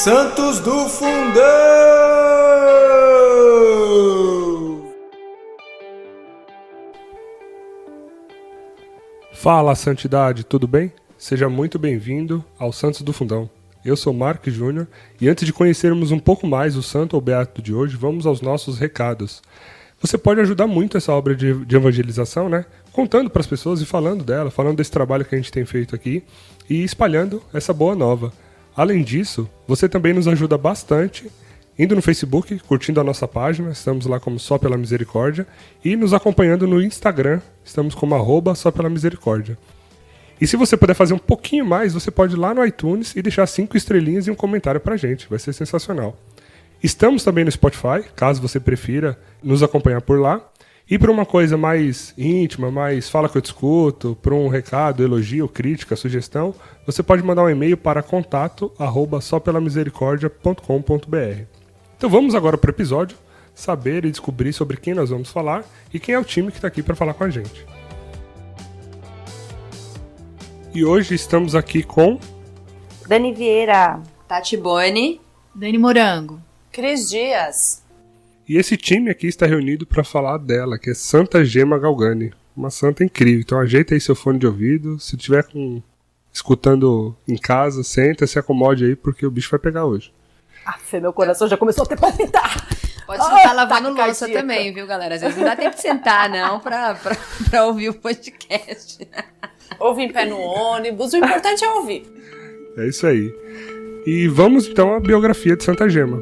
Santos do Fundão! Fala, Santidade, tudo bem? Seja muito bem-vindo ao Santos do Fundão. Eu sou Mark Júnior e antes de conhecermos um pouco mais o santo ou beato de hoje, vamos aos nossos recados. Você pode ajudar muito essa obra de evangelização, né? Contando para as pessoas e falando dela, falando desse trabalho que a gente tem feito aqui e espalhando essa boa nova. Além disso, você também nos ajuda bastante indo no Facebook, curtindo a nossa página, estamos lá como Só Pela Misericórdia, e nos acompanhando no Instagram, estamos como @Só Pela Misericórdia. E se você puder fazer um pouquinho mais, você pode ir lá no iTunes e deixar 5 estrelinhas e um comentário pra gente, vai ser sensacional. Estamos também no Spotify, caso você prefira nos acompanhar por lá. E para uma coisa mais íntima, mais fala que eu te escuto, para um recado, elogio, crítica, sugestão, você pode mandar um e-mail para contato@sopelamisericordia.com.br. Então vamos agora para o episódio, saber e descobrir sobre quem nós vamos falar e quem é o time que está aqui para falar com a gente. E hoje estamos aqui com Dani Vieira, Tati Boni, Dani Morango, Cris Dias. E esse time aqui está reunido para falar dela, que é Santa Gema Galgani. Uma santa incrível. Então ajeita aí seu fone de ouvido. Se estiver escutando em casa, senta, se acomode aí, porque o bicho vai pegar hoje. Meu coração já começou a ter palpitar. Pode estar lavando louça também, viu, galera? Às vezes não dá tempo de sentar, não, pra ouvir o podcast. Ouve em pé no ônibus, o importante é ouvir. É isso aí. E vamos então à biografia de Santa Gema.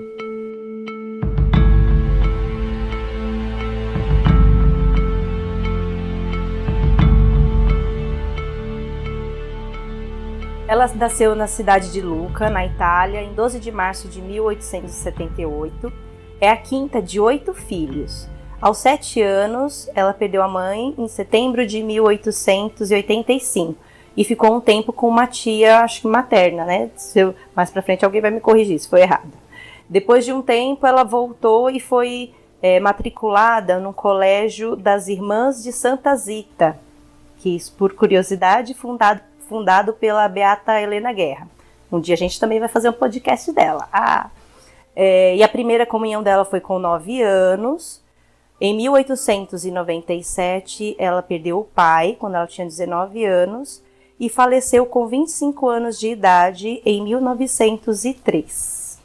Ela nasceu na cidade de Lucca, na Itália, em 12 de março de 1878. É a quinta de 8 filhos. Aos 7 anos, ela perdeu a mãe em setembro de 1885 e ficou um tempo com uma tia, acho que materna, né? Mais pra frente alguém vai me corrigir se foi errado. Depois de um tempo, ela voltou e foi matriculada no colégio das Irmãs de Santa Zita, que, por curiosidade, fundado pela Beata Helena Guerra. Um dia a gente também vai fazer um podcast dela. E a primeira comunhão dela foi com 9 anos. Em 1897, ela perdeu o pai, quando ela tinha 19 anos, e faleceu com 25 anos de idade em 1903.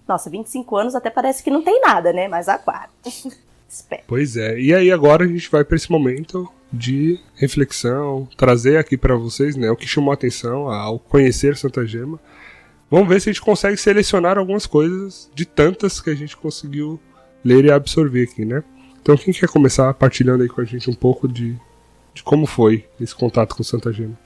Nossa, 25 anos até parece que não tem nada, né? Mas aguarde. Espero. Pois é. E aí agora a gente vai para esse momento de reflexão, trazer aqui para vocês, né, o que chamou a atenção ao conhecer Santa Gema. Vamos ver se a gente consegue selecionar algumas coisas de tantas que a gente conseguiu ler e absorver aqui, né? Então quem quer começar partilhando aí com a gente um pouco de como foi esse contato com Santa Gema?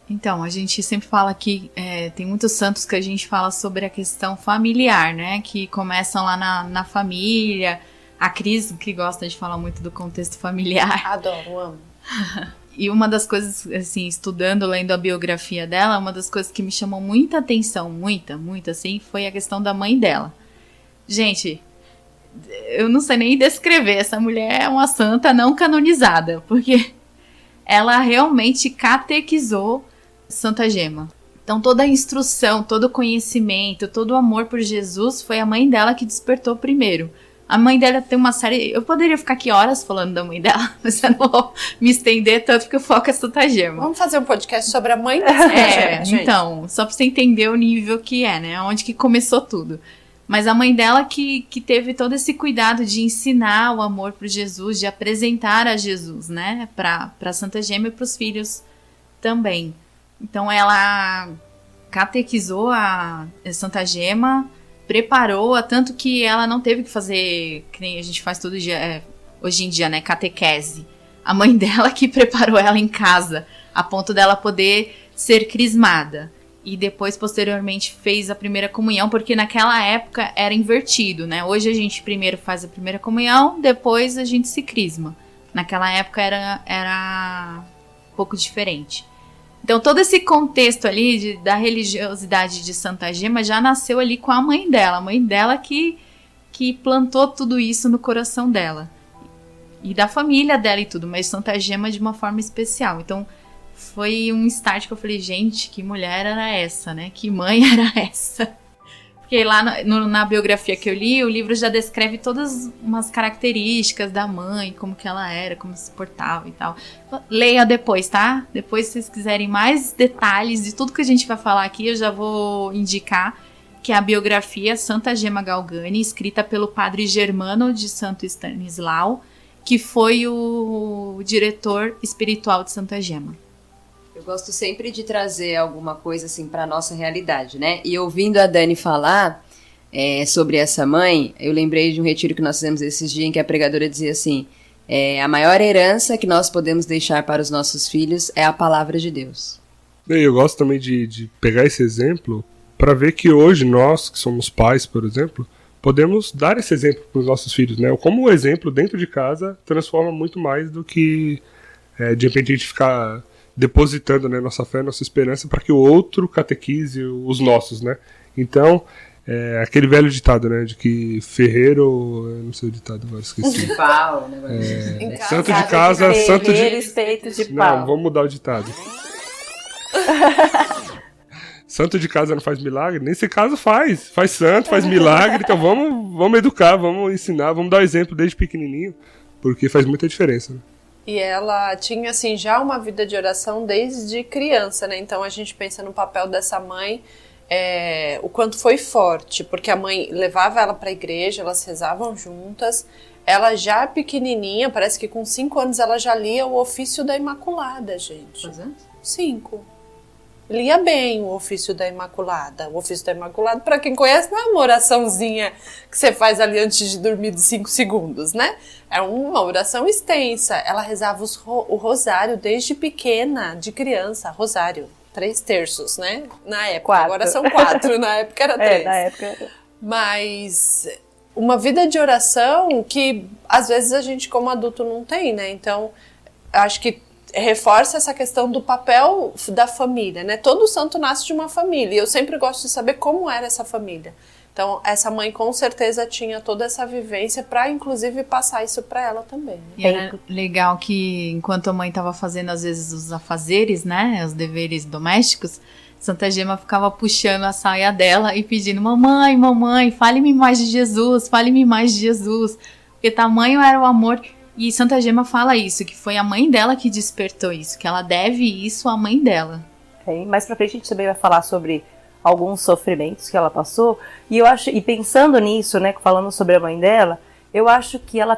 Então, a gente sempre fala que tem muitos santos que a gente fala sobre a questão familiar, né? Que começam lá na família. A Cris, que gosta de falar muito do contexto familiar. Adoro, amo. E uma das coisas, assim, estudando, lendo a biografia dela, uma das coisas que me chamou muita atenção, muita, assim, foi a questão da mãe dela. Gente, eu não sei nem descrever, essa mulher é uma santa não canonizada, porque ela realmente catequizou Santa Gema. Então toda a instrução, todo o conhecimento, todo o amor por Jesus foi a mãe dela que despertou primeiro. A mãe dela tem uma série... Eu poderia ficar aqui horas falando da mãe dela, mas eu não vou me estender tanto porque o foco é Santa Gema. Vamos fazer um podcast sobre a mãe da Santa Gema, gente. Então, só pra você entender o nível que é, né? Onde que começou tudo. Mas a mãe dela que teve todo esse cuidado de ensinar o amor por Jesus, de apresentar a Jesus, né? Pra Santa Gema e pros filhos também. Então ela catequizou a Santa Gema, preparou-a, tanto que ela não teve que fazer, que nem a gente faz todo dia, hoje em dia, né, catequese. A mãe dela que preparou ela em casa, a ponto dela poder ser crismada. E depois, posteriormente, fez a primeira comunhão, porque naquela época era invertido, né? Hoje a gente primeiro faz a primeira comunhão, depois a gente se crisma. Naquela época era um pouco diferente. Então todo esse contexto ali da religiosidade de Santa Gema já nasceu ali com a mãe dela que plantou tudo isso no coração dela. E da família dela e tudo, mas Santa Gema de uma forma especial. Então foi um start que eu falei, gente, que mulher era essa, né? Que mãe era essa? Porque lá na biografia que eu li, o livro já descreve todas umas características da mãe, como que ela era, como se portava e tal. Leia depois, tá? Depois, se vocês quiserem mais detalhes de tudo que a gente vai falar aqui, eu já vou indicar que é a biografia Santa Gema Galgani, escrita pelo padre Germano de Santo Stanislau, que foi o diretor espiritual de Santa Gema. Eu gosto sempre de trazer alguma coisa assim para nossa realidade, né? E ouvindo a Dani falar sobre essa mãe, eu lembrei de um retiro que nós fizemos esses dias em que a pregadora dizia assim: a maior herança que nós podemos deixar para os nossos filhos é a palavra de Deus. Eu gosto também de pegar esse exemplo para ver que hoje nós, que somos pais, por exemplo, podemos dar esse exemplo para os nossos filhos, né? Como o exemplo dentro de casa transforma muito mais do que de repente a gente ficar depositando, né, nossa fé, nossa esperança para que o outro catequize os nossos, né? Então, aquele velho ditado, né, de que ferreiro, eu não sei o ditado agora, esqueci. Pau, né? Santo de casa, santo de... Espeito de pau. Não, vamos mudar o ditado. Santo de casa não faz milagre? Nesse caso faz santo, faz milagre, então vamos educar, vamos ensinar, vamos dar exemplo desde pequenininho, porque faz muita diferença, né? E ela tinha, assim, já uma vida de oração desde criança, né? Então a gente pensa no papel dessa mãe, o quanto foi forte, porque a mãe levava ela para a igreja, elas rezavam juntas. Ela já pequenininha, parece que com 5 anos ela já lia o Ofício da Imaculada, gente. Quantos anos? 5. Lia bem o Ofício da Imaculada. O Ofício da Imaculada, para quem conhece, não é uma oraçãozinha que você faz ali antes de dormir de 5 segundos, né? É uma oração extensa. Ela rezava o rosário desde pequena, de criança. Rosário, 3 terços, né? Na época. 4. Agora são 4, na época era 3. Na época. Mas uma vida de oração que às vezes a gente como adulto não tem, né? Então, acho que reforça essa questão do papel da família, né? Todo santo nasce de uma família e eu sempre gosto de saber como era essa família. Então, essa mãe com certeza tinha toda essa vivência para, inclusive, passar isso para ela também. Né? E era legal que, enquanto a mãe estava fazendo, às vezes, os afazeres, né? Os deveres domésticos, Santa Gema ficava puxando a saia dela e pedindo: mamãe, fale-me mais de Jesus, fale-me mais de Jesus. Porque tamanho era o amor. E Santa Gema fala isso, que foi a mãe dela que despertou isso, que ela deve isso à mãe dela. Mais pra frente a gente também vai falar sobre alguns sofrimentos que ela passou, e eu acho, e pensando nisso, né, falando sobre a mãe dela, eu acho que ela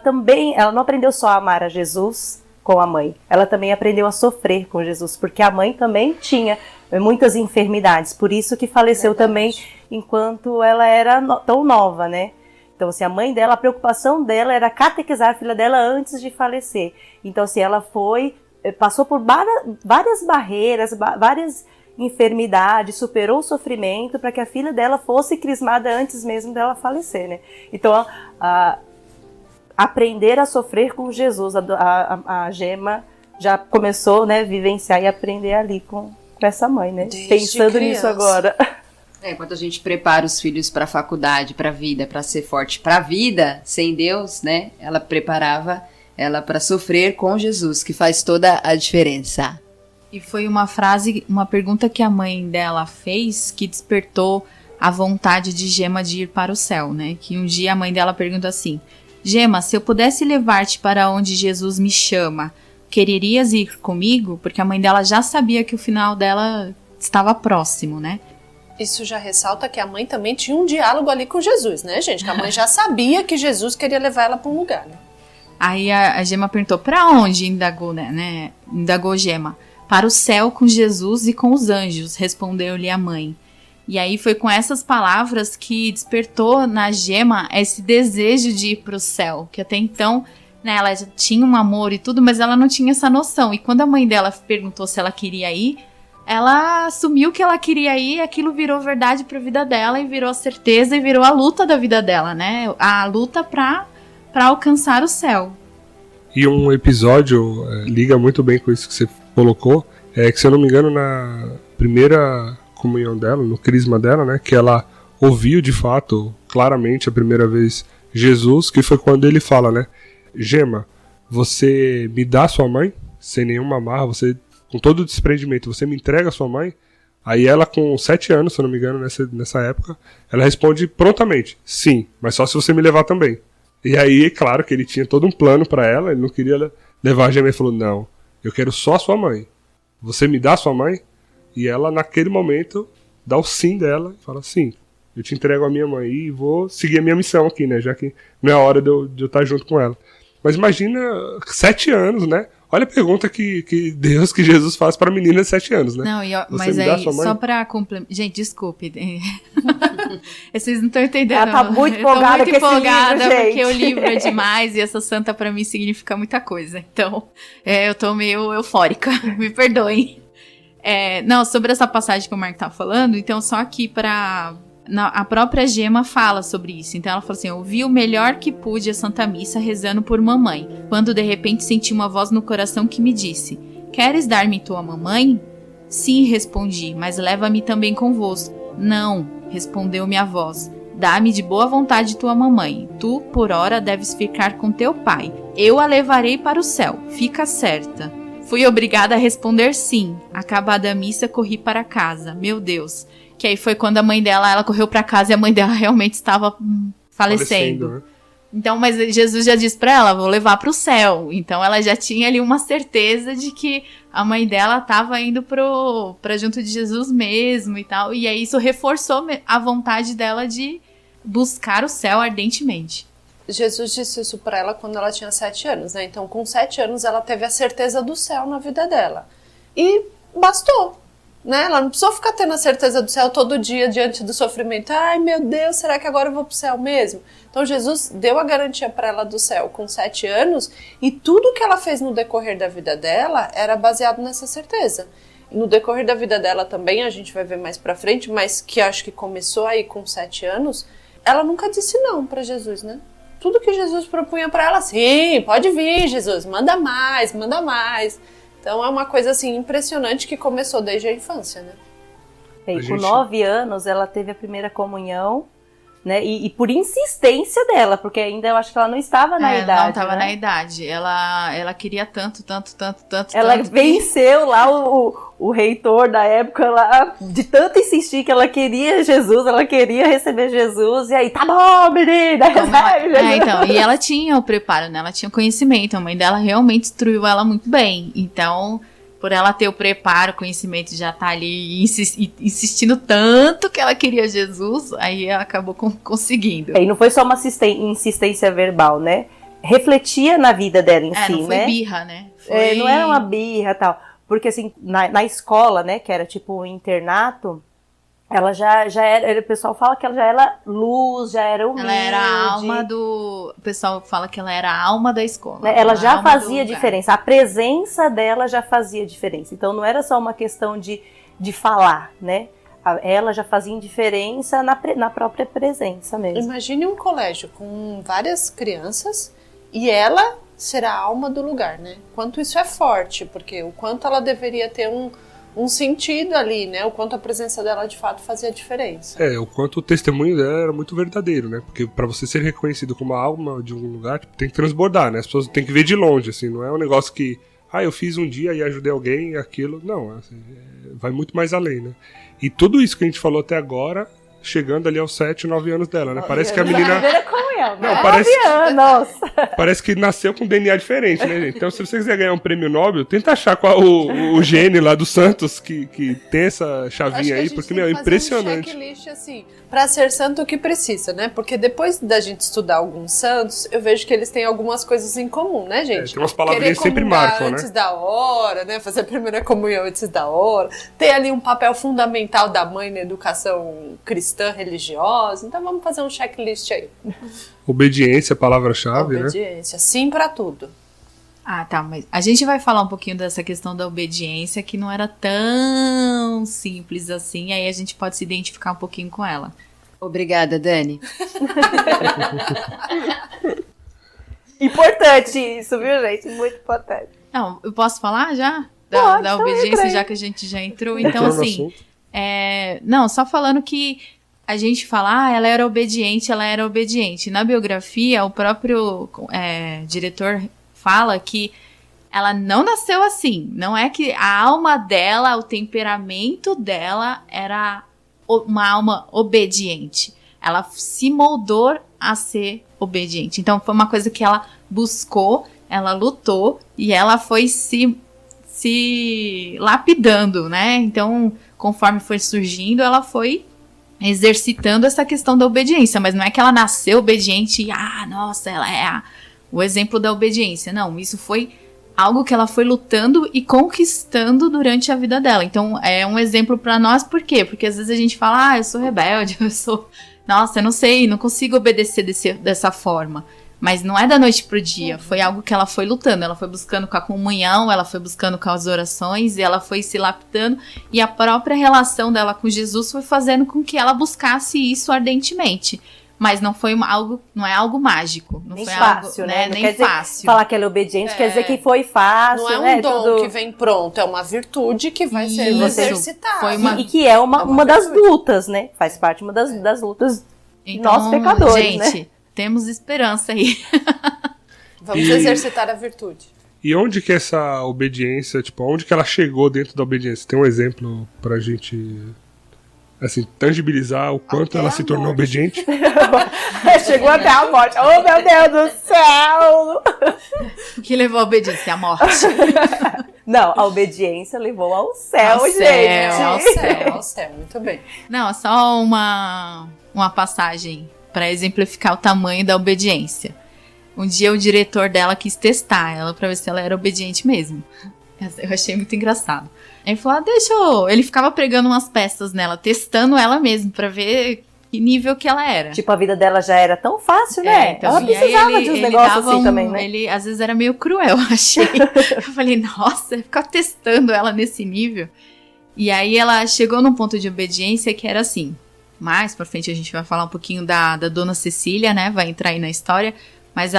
não aprendeu só a amar a Jesus com a mãe, ela também aprendeu a sofrer com Jesus, porque a mãe também tinha muitas enfermidades, por isso que faleceu também enquanto ela era tão nova, né? Então, assim, a mãe dela, a preocupação dela era catequizar a filha dela antes de falecer. Então, assim, ela passou por várias barreiras, várias enfermidades, superou o sofrimento para que a filha dela fosse crismada antes mesmo dela falecer, né? Então, aprender a sofrer com Jesus, a Gema já começou, né, vivenciar e aprender ali com essa mãe, né? Desde Pensando criança. nisso agora. Enquanto a gente prepara os filhos para a faculdade, para a vida, para ser forte para a vida, sem Deus, né? Ela preparava ela para sofrer com Jesus, que faz toda a diferença. E foi uma pergunta que a mãe dela fez que despertou a vontade de Gema de ir para o céu, né? Que um dia a mãe dela pergunta assim: Gema, se eu pudesse levar-te para onde Jesus me chama, quererias ir comigo? Porque a mãe dela já sabia que o final dela estava próximo, né? Isso já ressalta que a mãe também tinha um diálogo ali com Jesus, né, gente? Que a mãe já sabia que Jesus queria levar ela para um lugar, né? Aí a Gema perguntou: para onde? Indagou, né? Indagou Gema. Para o céu com Jesus e com os anjos, respondeu-lhe a mãe. E aí foi com essas palavras que despertou na Gema esse desejo de ir para o céu, que até então, né, ela já tinha um amor e tudo, mas ela não tinha essa noção. E quando a mãe dela perguntou se ela queria ir, ela assumiu que ela queria ir, e aquilo virou verdade para a vida dela, e virou certeza, e virou a luta da vida dela, né? A luta para alcançar o céu. E um episódio liga muito bem com isso que você colocou, que, se eu não me engano, na primeira comunhão dela, no crisma dela, né, que ela ouviu de fato, claramente, a primeira vez Jesus, que foi quando ele fala, né: Gema, você me dá sua mãe, sem nenhuma amarra, você, com todo o desprendimento, você me entrega a sua mãe, Aí ela, com 7 anos, se eu não me engano, nessa época, ela responde prontamente, sim, mas só se você me levar também. E aí, claro que ele tinha todo um plano pra ela, ele não queria levar a gêmea e falou, não, eu quero só a sua mãe. Você me dá a sua mãe? E ela, naquele momento, dá o sim dela e fala, sim, eu te entrego a minha mãe e vou seguir a minha missão aqui, né? Já que não é a hora de eu estar junto com ela. Mas imagina 7 anos, né? Olha a pergunta que Jesus faz para a menina de 7 anos, né? Não, Você mas me dá aí, sua mãe? só pra complementar. Gente, desculpe. Vocês não estão entendendo. Ela tá muito Eu tô empolgada muito com esse empolgada livro, gente. porque o livro é demais e essa santa pra mim significa muita coisa. Então, eu tô meio eufórica. Me perdoem. Não, sobre essa passagem que o Mark tá falando, então só aqui a própria Gema fala sobre isso. Então ela fala assim, eu vi o melhor que pude a Santa Missa rezando por mamãe, quando de repente senti uma voz no coração que me disse, queres dar-me tua mamãe? Sim, respondi, mas leva-me também convosco. Não, respondeu-me a voz, dá-me de boa vontade tua mamãe. Tu, por ora, deves ficar com teu pai. Eu a levarei para o céu, fica certa. Fui obrigada a responder sim. Acabada a missa, corri para casa. Meu Deus. Que aí foi quando a mãe dela, ela correu para casa e a mãe dela realmente estava falecendo. Né? Então, mas Jesus já disse para ela, vou levar para o céu. Então ela já tinha ali uma certeza de que a mãe dela estava indo para junto de Jesus mesmo e tal. E aí isso reforçou a vontade dela de buscar o céu ardentemente. Jesus disse isso pra ela quando ela tinha 7 anos, né? Então, com 7 anos, ela teve a certeza do céu na vida dela. E bastou, né? Ela não precisou ficar tendo a certeza do céu todo dia diante do sofrimento. Ai, meu Deus, será que agora eu vou pro céu mesmo? Então, Jesus deu a garantia pra ela do céu com 7 anos e tudo que ela fez no decorrer da vida dela era baseado nessa certeza. E no decorrer da vida dela também, a gente vai ver mais pra frente, mas que acho que começou aí com 7 anos, ela nunca disse não pra Jesus, né? Tudo que Jesus propunha para ela, sim, pode vir, Jesus, manda mais, manda mais. Então é uma coisa assim impressionante que começou desde a infância, né? E com 9 anos ela teve a primeira comunhão, né? E por insistência dela, porque ainda eu acho que ela não estava na idade. Ela não estava né? na idade. Ela queria tanto. Ela venceu lá o reitor da época lá, de tanto insistir que ela queria Jesus, ela queria receber Jesus, e aí, tá bom, menina, recebe Jesus. Então, e ela tinha o preparo, né? Ela tinha o conhecimento, a mãe dela realmente instruiu ela muito bem. Então, por ela ter o preparo, o conhecimento, já tá ali insistindo tanto que ela queria Jesus, aí ela acabou conseguindo. E não foi só uma insistência verbal, né? Refletia na vida dela em si, não foi né? birra, né? Não era uma birra e tal. Porque assim, na escola, né, que era tipo um internato, ela já era, o pessoal fala que ela já era luz, já era humilde. Ela era a alma do... O pessoal fala que ela era a alma da escola. Ela já fazia diferença, a presença dela já fazia diferença. Então não era só uma questão de falar, né? Ela já fazia diferença na própria presença mesmo. Imagine um colégio com várias crianças e ela será a alma do lugar, né? Quanto isso é forte, porque o quanto ela deveria ter um sentido ali, né? O quanto a presença dela de fato fazia diferença. O quanto o testemunho dela era muito verdadeiro, né? Porque pra você ser reconhecido como a alma de um lugar, tem que transbordar, né? As pessoas têm que ver de longe, assim, não é um negócio que, eu fiz um dia e ajudei alguém e aquilo. Não, assim, vai muito mais além, né? E tudo isso que a gente falou até agora, chegando ali aos 7, 9 anos dela, né? Parece que a menina... Não, parece que nasceu com DNA diferente, né, gente? Então, se você quiser ganhar um prêmio Nobel, tenta achar qual o gene lá do Santos que tem essa chavinha aí, porque, é impressionante. Um checklist assim, pra ser santo o que precisa, né? Porque depois da gente estudar alguns santos, eu vejo que eles têm algumas coisas em comum, né, gente? Tem umas palavrinhas que sempre marcam, né? Antes da hora, né? Fazer a primeira comunhão antes da hora. Tem ali um papel fundamental da mãe na educação cristã religiosa. Então vamos fazer um checklist aí. Obediência, palavra-chave, né? Obediência, sim pra tudo. Ah, tá, mas a gente vai falar um pouquinho dessa questão da obediência, que não era tão simples assim, aí a gente pode se identificar um pouquinho com ela. Obrigada, Dani. Importante isso, viu, gente? Muito importante. Não, eu posso falar já? Pode, da obediência, já que a gente já entrou. Então, assim, não, só falando que a gente fala, ela era obediente. Na biografia, o próprio diretor fala que ela não nasceu assim. Não é que a alma dela, o temperamento dela era uma alma obediente. Ela se moldou a ser obediente. Então foi uma coisa que ela buscou, ela lutou e ela foi se lapidando, né? Então, conforme foi surgindo, ela foi exercitando essa questão da obediência. Mas não é que ela nasceu obediente e, nossa, ela é o exemplo da obediência. Não, isso foi algo que ela foi lutando e conquistando durante a vida dela. Então, é um exemplo pra nós, por quê? Porque às vezes a gente fala, eu sou rebelde, nossa, eu não sei, não consigo obedecer dessa forma. Mas não é da noite pro dia, foi algo que ela foi lutando, ela foi buscando com a comunhão, ela foi buscando com as orações, e ela foi se lapidando, e a própria relação dela com Jesus foi fazendo com que ela buscasse isso ardentemente. Mas não é algo mágico, não nem foi fácil, algo, né? Não nem quer dizer, fácil. falar que ela é obediente quer dizer que foi fácil, Não é um né? dom que vem pronto, é uma virtude que vai ser Isso. exercitada. Foi uma- E que é uma das lutas, né? Faz parte das lutas de nós pecadores, gente, né? temos esperança aí. Vamos exercitar a virtude. E onde que essa obediência, onde que ela chegou dentro da obediência? Tem um exemplo pra gente, assim, tangibilizar o quanto Até ela a se tornou morte. obediente? Chegou até a morte. Oh, meu Deus do céu! O que levou a obediência? A morte. Não, a obediência levou ao céu, Ao gente. céu, ao Ao céu, muito bem. Não, só uma passagem para exemplificar o tamanho da obediência. Um dia o diretor dela quis testar ela para ver se ela era obediente mesmo. Eu achei muito engraçado. Aí ele falou, Ele ficava pregando umas peças nela, testando ela mesmo para ver que nível que ela era. Tipo, a vida dela já era tão fácil, né? Então, Ela e aí precisava de uns negócios dava assim também, né? Ele às vezes era meio cruel, eu achei. Eu falei, nossa, ficar testando ela nesse nível. E aí ela chegou num ponto de obediência que era assim. Mais pra frente a gente vai falar um pouquinho da Dona Cecília, né? Vai entrar aí na história. Mas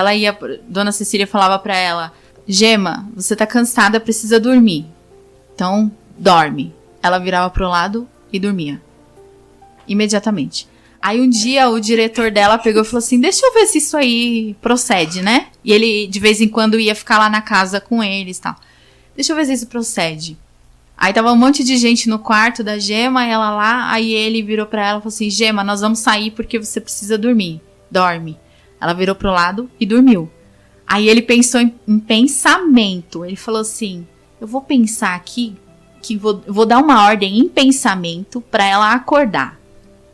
Dona Cecília falava pra ela, Gema, você tá cansada, precisa dormir. Então, dorme. Ela virava pro lado e dormia. Imediatamente. Aí um dia o diretor dela pegou e falou assim, deixa eu ver se isso aí procede, né? E ele de vez em quando ia ficar lá na casa com eles e tal. Deixa eu ver se isso procede. Aí tava um monte de gente no quarto da Gema, ela lá, aí ele virou pra ela e falou assim, Gema, nós vamos sair porque você precisa dormir. Dorme. Ela virou pro lado e dormiu. Aí ele pensou em pensamento. Ele falou assim, eu vou pensar aqui, que vou dar uma ordem em pensamento pra ela acordar.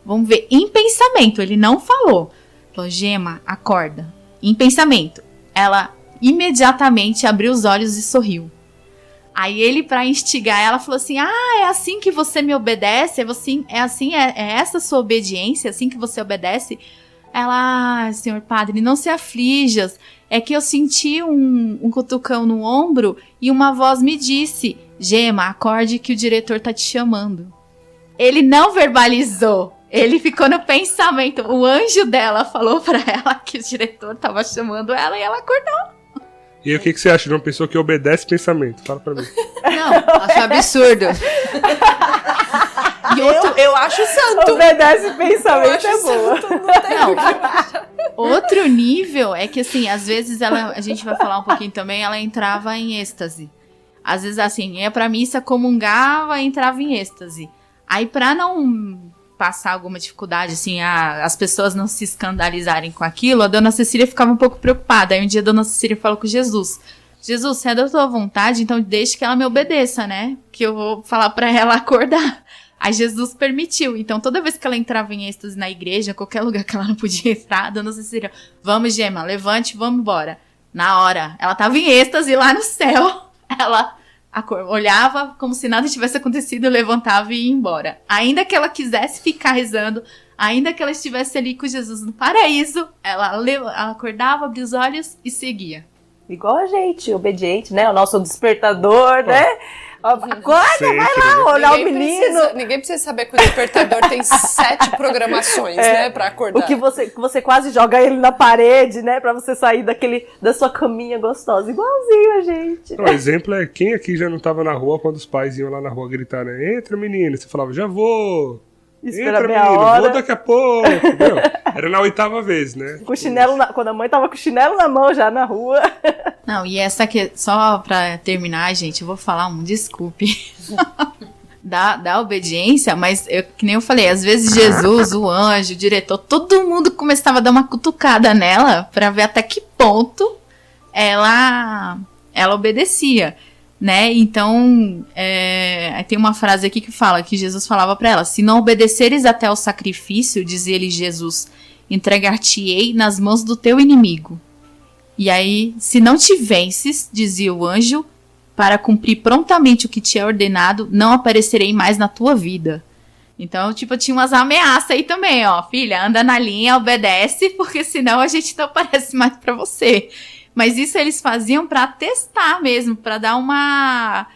Vamos ver, em pensamento, ele não falou. Falou, Gema, acorda. Em pensamento. Ela imediatamente abriu os olhos e sorriu. Aí ele, pra instigar ela, falou assim, é assim que você me obedece? É essa a sua obediência? É assim que você obedece? Ela, senhor padre, não se aflija. É que eu senti um cutucão no ombro e uma voz me disse, Gema, acorde que o diretor tá te chamando. Ele não verbalizou. Ele ficou no pensamento. O anjo dela falou pra ela que o diretor tava chamando ela e ela acordou. E aí, o que você acha de uma pessoa que obedece pensamento? Fala pra mim. Não, Acho absurdo. Eu acho santo. Obedece pensamento é boa. outro nível é que, assim, às vezes a gente vai falar um pouquinho também, ela entrava em êxtase. Às vezes, assim, ia pra missa, comungava, entrava em êxtase. Aí, pra não passar alguma dificuldade, assim, as pessoas não se escandalizarem com aquilo, a Dona Cecília ficava um pouco preocupada. Aí um dia a Dona Cecília falou com Jesus, se é da tua vontade, então deixe que ela me obedeça, né? Que eu vou falar pra ela acordar. Aí Jesus permitiu. Então toda vez que ela entrava em êxtase na igreja, qualquer lugar que ela não podia entrar, a Dona Cecília, vamos, Gema, levante, vamos embora. Na hora, ela tava em êxtase lá no céu, ela olhava como se nada tivesse acontecido, levantava e ia embora. Ainda que ela quisesse ficar rezando, ainda que ela estivesse ali com Jesus no paraíso, ela acordava, abria os olhos e seguia. Igual a gente, obediente, né? O nosso despertador, né? Acorda, Sempre, vai lá, olhar o Ninguém menino. ninguém precisa saber que o despertador tem 7 programações, né, pra acordar. O que você quase joga ele na parede, né? Pra você sair da sua caminha gostosa. Igualzinho a gente. O exemplo é quem aqui já não tava na rua quando os pais iam lá na rua gritar, né? Entra, menino. Você falava, já vou. Espera Entra, meia menino, hora. vou daqui a pouco. Meu, era na 8ª vez, né? Com chinelo quando a mãe tava com o chinelo na mão já na rua. Não, e essa aqui, só pra terminar, gente, eu vou falar desculpe. Da obediência, mas que nem eu falei, às vezes Jesus, o anjo, o diretor, todo mundo começava a dar uma cutucada nela pra ver até que ponto ela obedecia, né? Então, tem uma frase aqui que fala que Jesus falava pra ela: se não obedeceres até o sacrifício, dizia-lhe Jesus, entregar-te-ei nas mãos do teu inimigo. E aí, se não te vences, dizia o anjo, para cumprir prontamente o que te é ordenado, não aparecerei mais na tua vida. Então, tipo, tinha umas ameaças aí também, ó. Filha, anda na linha, obedece, porque senão a gente não aparece mais pra você. Mas isso eles faziam pra testar mesmo, pra dar uma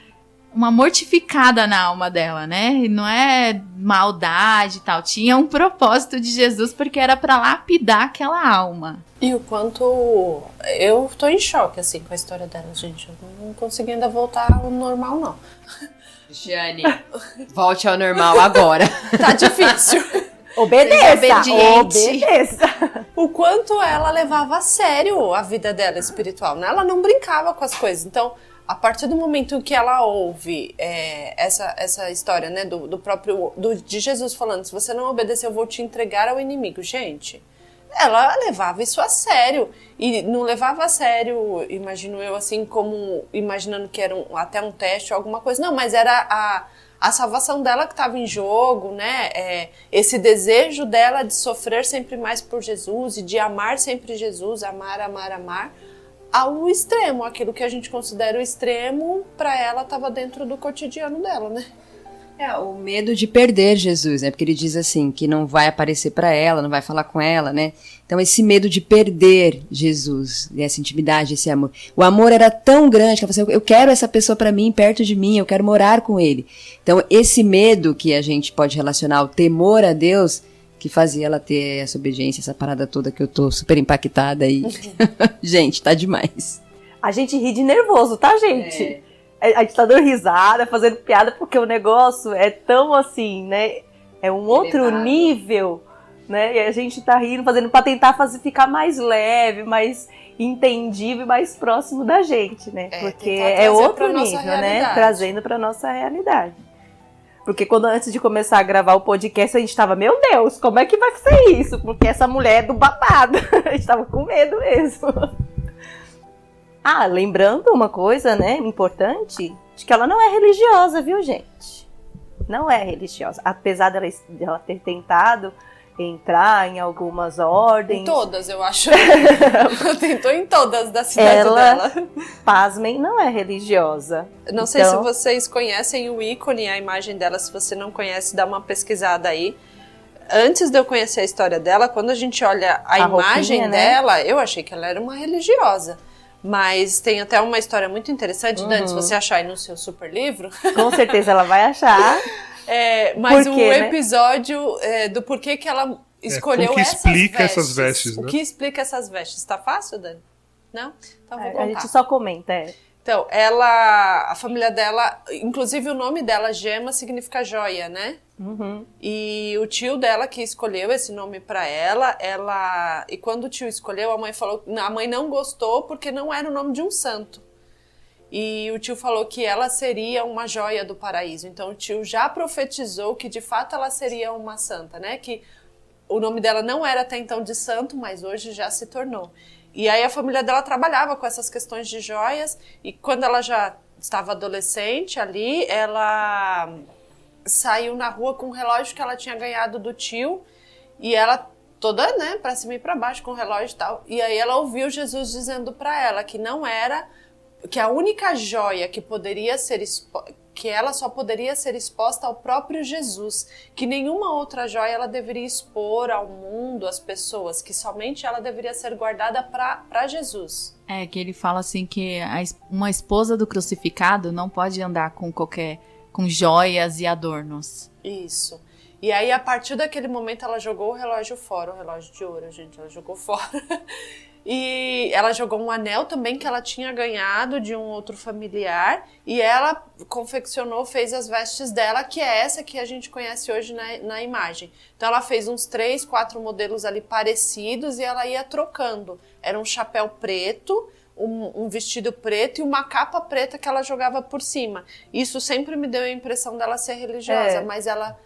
mortificada na alma dela, né? E não é maldade e tal. Tinha um propósito de Jesus, porque era pra lapidar aquela alma. E o quanto... Eu tô em choque, assim, com a história dela, gente. Eu não consegui ainda voltar ao normal, não. Jane, volte ao normal agora. Tá difícil. Obedeça! Seja Obedeça! O quanto ela levava a sério a vida dela espiritual, né? Ela não brincava com as coisas. Então, a partir do momento que ela ouve essa história, né, de Jesus falando, se você não obedecer, eu vou te entregar ao inimigo. Gente, ela levava isso a sério. E não levava a sério, imagino eu, assim, como imaginando que era até um teste ou alguma coisa. Não, mas era a salvação dela que estava em jogo, né? Esse desejo dela de sofrer sempre mais por Jesus e de amar sempre Jesus, amar, amar, amar, ao extremo. Aquilo que a gente considera o extremo, para ela estava dentro do cotidiano dela, né? O medo de perder Jesus, né? Porque ele diz assim, que não vai aparecer pra ela, não vai falar com ela, né? Então esse medo de perder Jesus, essa intimidade, esse amor. O amor era tão grande que ela falou assim, eu quero essa pessoa pra mim, perto de mim, eu quero morar com ele. Então esse medo que a gente pode relacionar ao temor a Deus, que fazia ela ter essa obediência, essa parada toda que eu tô super impactada aí. Gente, tá demais. A gente ri de nervoso, tá, gente? A gente tá dando risada, fazendo piada, porque o negócio é tão assim, né? É um outro nível, né? E a gente tá rindo, fazendo pra tentar ficar mais leve, mais entendível e mais próximo da gente, né? Porque é outro nível, né? Trazendo pra nossa realidade. Porque antes de começar a gravar o podcast, a gente tava, meu Deus, como é que vai ser isso? Porque essa mulher é do babado. A gente tava com medo mesmo. Lembrando uma coisa, né, importante, de que ela não é religiosa, viu, gente? Não é religiosa. Apesar dela ter tentado entrar em algumas ordens. Em todas, eu acho. Ela tentou em todas da cidade dela. Pasmem, não é religiosa. Não sei se vocês conhecem o ícone, a imagem dela. Se você não conhece, dá uma pesquisada aí. Antes de eu conhecer a história dela, quando a gente olha a imagem roupinha, dela, né? Eu achei que ela era uma religiosa. Mas tem até uma história muito interessante, Dani, se você achar aí no seu super livro. Com certeza ela vai achar. Mas Por quê, o né? episódio do porquê que ela escolheu essas vestes, né? O que explica essas vestes? Tá fácil, Dani? Não? Então vou contar. A gente só comenta, Então, a família dela, inclusive o nome dela, Gema, significa joia, né? Uhum. E o tio dela que escolheu esse nome pra ela, e quando o tio escolheu, a mãe não gostou porque não era o nome de um santo. E o tio falou que ela seria uma joia do paraíso. Então o tio já profetizou que de fato ela seria uma santa, né? Que o nome dela não era até então de santo, mas hoje já se tornou. E aí a família dela trabalhava com essas questões de joias, e quando ela já estava adolescente ali, ela saiu na rua com um relógio que ela tinha ganhado do tio, e ela toda, né, pra cima e pra baixo com o relógio e tal. E aí ela ouviu Jesus dizendo pra ela que não era, que a única joia que poderia ser que ela só poderia ser exposta ao próprio Jesus, que nenhuma outra joia ela deveria expor ao mundo, às pessoas, que somente ela deveria ser guardada para Jesus. Que ele fala assim que uma esposa do crucificado não pode andar com joias e adornos. Isso. E aí, a partir daquele momento, ela jogou o relógio fora, o relógio de ouro, gente, ela jogou fora. E ela jogou um anel também que ela tinha ganhado de um outro familiar. E ela confeccionou, fez as vestes dela, que é essa que a gente conhece hoje na imagem. Então ela fez uns 3, 4 modelos ali parecidos e ela ia trocando. Era um chapéu preto, um vestido preto e uma capa preta que ela jogava por cima. Isso sempre me deu a impressão dela ser religiosa, mas ela,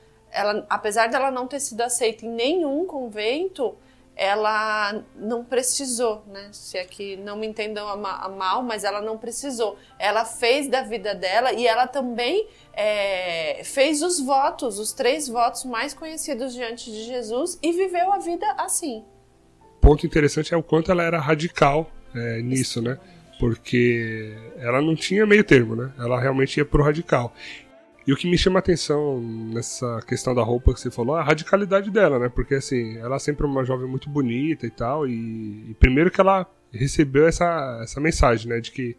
apesar dela não ter sido aceita em nenhum convento, ela não precisou, né? Se aqui não me entendam a mal, mas ela não precisou. Ela fez da vida dela e ela também fez os votos, os 3 votos mais conhecidos diante de Jesus e viveu a vida assim. Ponto interessante é o quanto ela era radical nisso, né? Porque ela não tinha meio termo, né? Ela realmente ia pro radical. E o que me chama a atenção nessa questão da roupa que você falou é a radicalidade dela, né? Porque, assim, ela é sempre uma jovem muito bonita e tal, e primeiro que ela recebeu essa mensagem, né? De que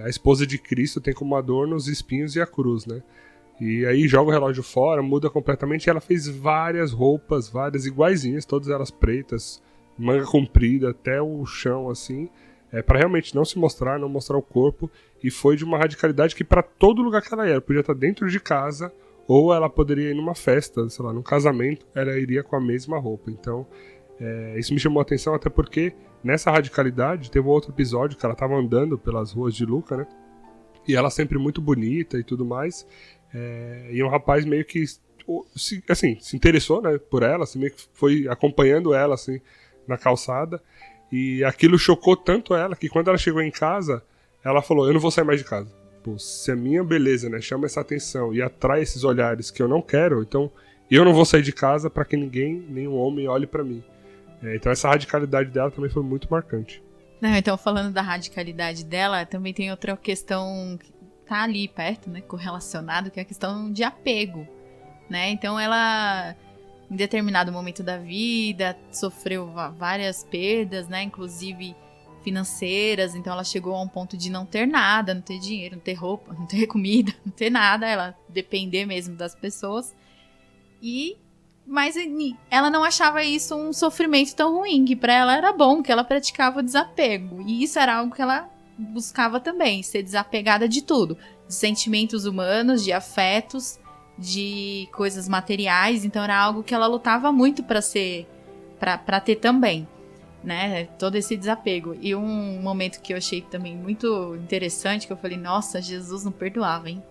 a esposa de Cristo tem como adorno os espinhos e a cruz, né? E aí joga o relógio fora, muda completamente, e ela fez várias roupas, várias iguaizinhas, todas elas pretas, manga comprida até o chão, assim, para realmente não se mostrar, não mostrar o corpo, e foi de uma radicalidade que para todo lugar que ela ia, podia estar dentro de casa, ou ela poderia ir numa festa, sei lá, num casamento, ela iria com a mesma roupa. Então, isso me chamou a atenção, até porque nessa radicalidade, teve um outro episódio que ela estava andando pelas ruas de Luca, né, e ela sempre muito bonita e tudo mais, e um rapaz meio que, se interessou, né, por ela, assim, meio que foi acompanhando ela, assim, na calçada, e aquilo chocou tanto ela que quando ela chegou em casa, ela falou, eu não vou sair mais de casa. Pô, se a minha beleza, né, chama essa atenção e atrai esses olhares que eu não quero, então eu não vou sair de casa para que ninguém, nenhum homem olhe para mim. Então essa radicalidade dela também foi muito marcante. Não, então falando da radicalidade dela, também tem outra questão que tá ali perto, né, correlacionado, que é a questão de apego, né? Então ela, em determinado momento da vida, sofreu várias perdas, né, inclusive financeiras, então ela chegou a um ponto de não ter nada, não ter dinheiro, não ter roupa, não ter comida, não ter nada, ela depender mesmo das pessoas. Mas ela não achava isso um sofrimento tão ruim, que pra ela era bom, que ela praticava o desapego. E isso era algo que ela buscava também, ser desapegada de tudo, de sentimentos humanos, de afetos, de coisas materiais. Então era algo que ela lutava muito para ter também, né? Todo esse desapego. E um momento que eu achei também muito interessante, que eu falei, nossa, Jesus não perdoava, hein?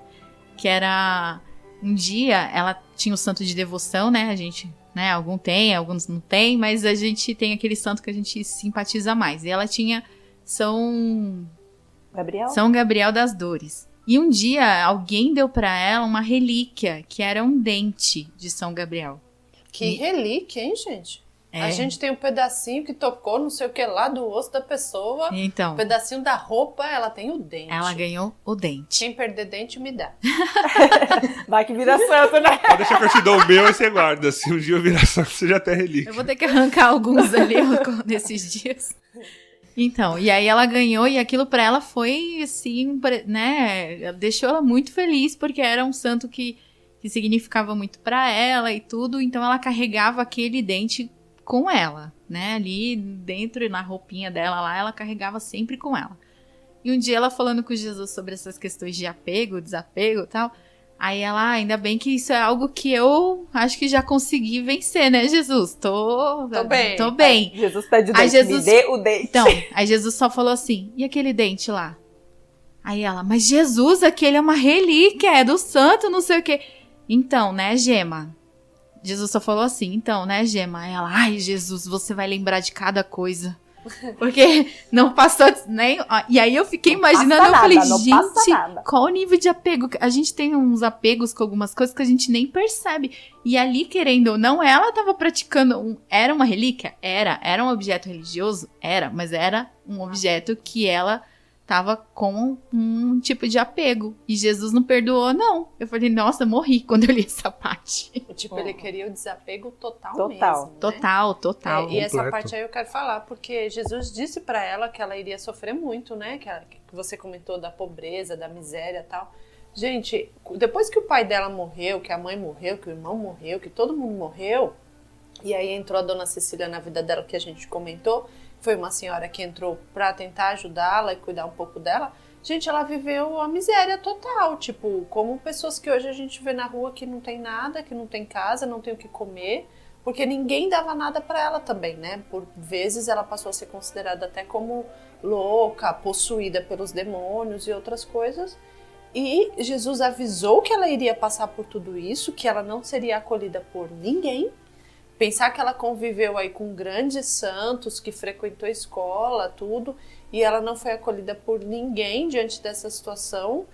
Que era um dia, ela tinha o santo de devoção, né? A gente, né? Alguns tem, alguns não tem, mas a gente tem aquele santo que a gente simpatiza mais. E ela tinha São Gabriel das Dores. E um dia alguém deu pra ela uma relíquia, que era um dente de São Gabriel. Que relíquia, hein, gente? A gente tem um pedacinho que tocou não sei o que lá do osso da pessoa. Então, um pedacinho da roupa, ela tem o dente. ela ganhou o dente. Quem perder dente, me dá. Vai que vira santo, né? Pode deixar que eu te dou o meu e você guarda. Se um dia eu virar santo, você já tem relíquia. Eu vou ter que arrancar alguns ali nesses dias. Então, e aí ela ganhou, e aquilo pra ela foi, assim, né, deixou ela muito feliz, porque era um santo que significava muito pra ela e tudo, então ela carregava aquele dente com ela, né, ali dentro, na roupinha dela lá, ela carregava sempre com ela. E um dia ela falando com Jesus sobre essas questões de apego, desapego e tal, aí ela, ainda bem que isso é algo que eu acho que já consegui vencer, né, Jesus? Tô bem. Jesus pede o Aí dente, Jesus- me dê o dente. Então, aí Jesus só falou assim, e aquele dente lá? Aí ela, mas Jesus, aquele é uma relíquia, é do santo, não sei o quê. Então, né, Gema? Jesus só falou assim, então, né, Gema? Aí ela, ai, Jesus, você vai lembrar de cada coisa. Porque não passou nem... E aí eu fiquei imaginando, eu falei, não passa gente, nada. qual o nível de apego? A gente tem uns apegos com algumas coisas que a gente nem percebe. E ali, querendo ou não, ela tava praticando... Era uma relíquia? Era um objeto religioso? Era, mas era um objeto que ela tava com um tipo de apego. E Jesus não perdoou, não. Eu falei, nossa, morri quando eu li essa parte. Tipo, ele queria o desapego total. Total. Mesmo, né? Total. E essa Completo. parte aí eu quero falar, porque Jesus disse pra ela que ela iria sofrer muito, né? Que você comentou da pobreza, da miséria e tal. Gente, depois que o pai dela morreu, que a mãe morreu, que o irmão morreu, que todo mundo morreu, e aí entrou a dona Cecília na vida dela, que a gente comentou, foi uma senhora que entrou para tentar ajudá-la e cuidar um pouco dela. Gente, ela viveu a miséria total, tipo, como pessoas que hoje a gente vê na rua que não tem nada, que não tem casa, não tem o que comer, porque ninguém dava nada para ela também, né? Por vezes ela passou a ser considerada até como louca, possuída pelos demônios e outras coisas. E Jesus avisou que ela iria passar por tudo isso, que ela não seria acolhida por ninguém. Pensar que ela conviveu aí com grandes santos, que frequentou escola, tudo, e ela não foi acolhida por ninguém diante dessa situação.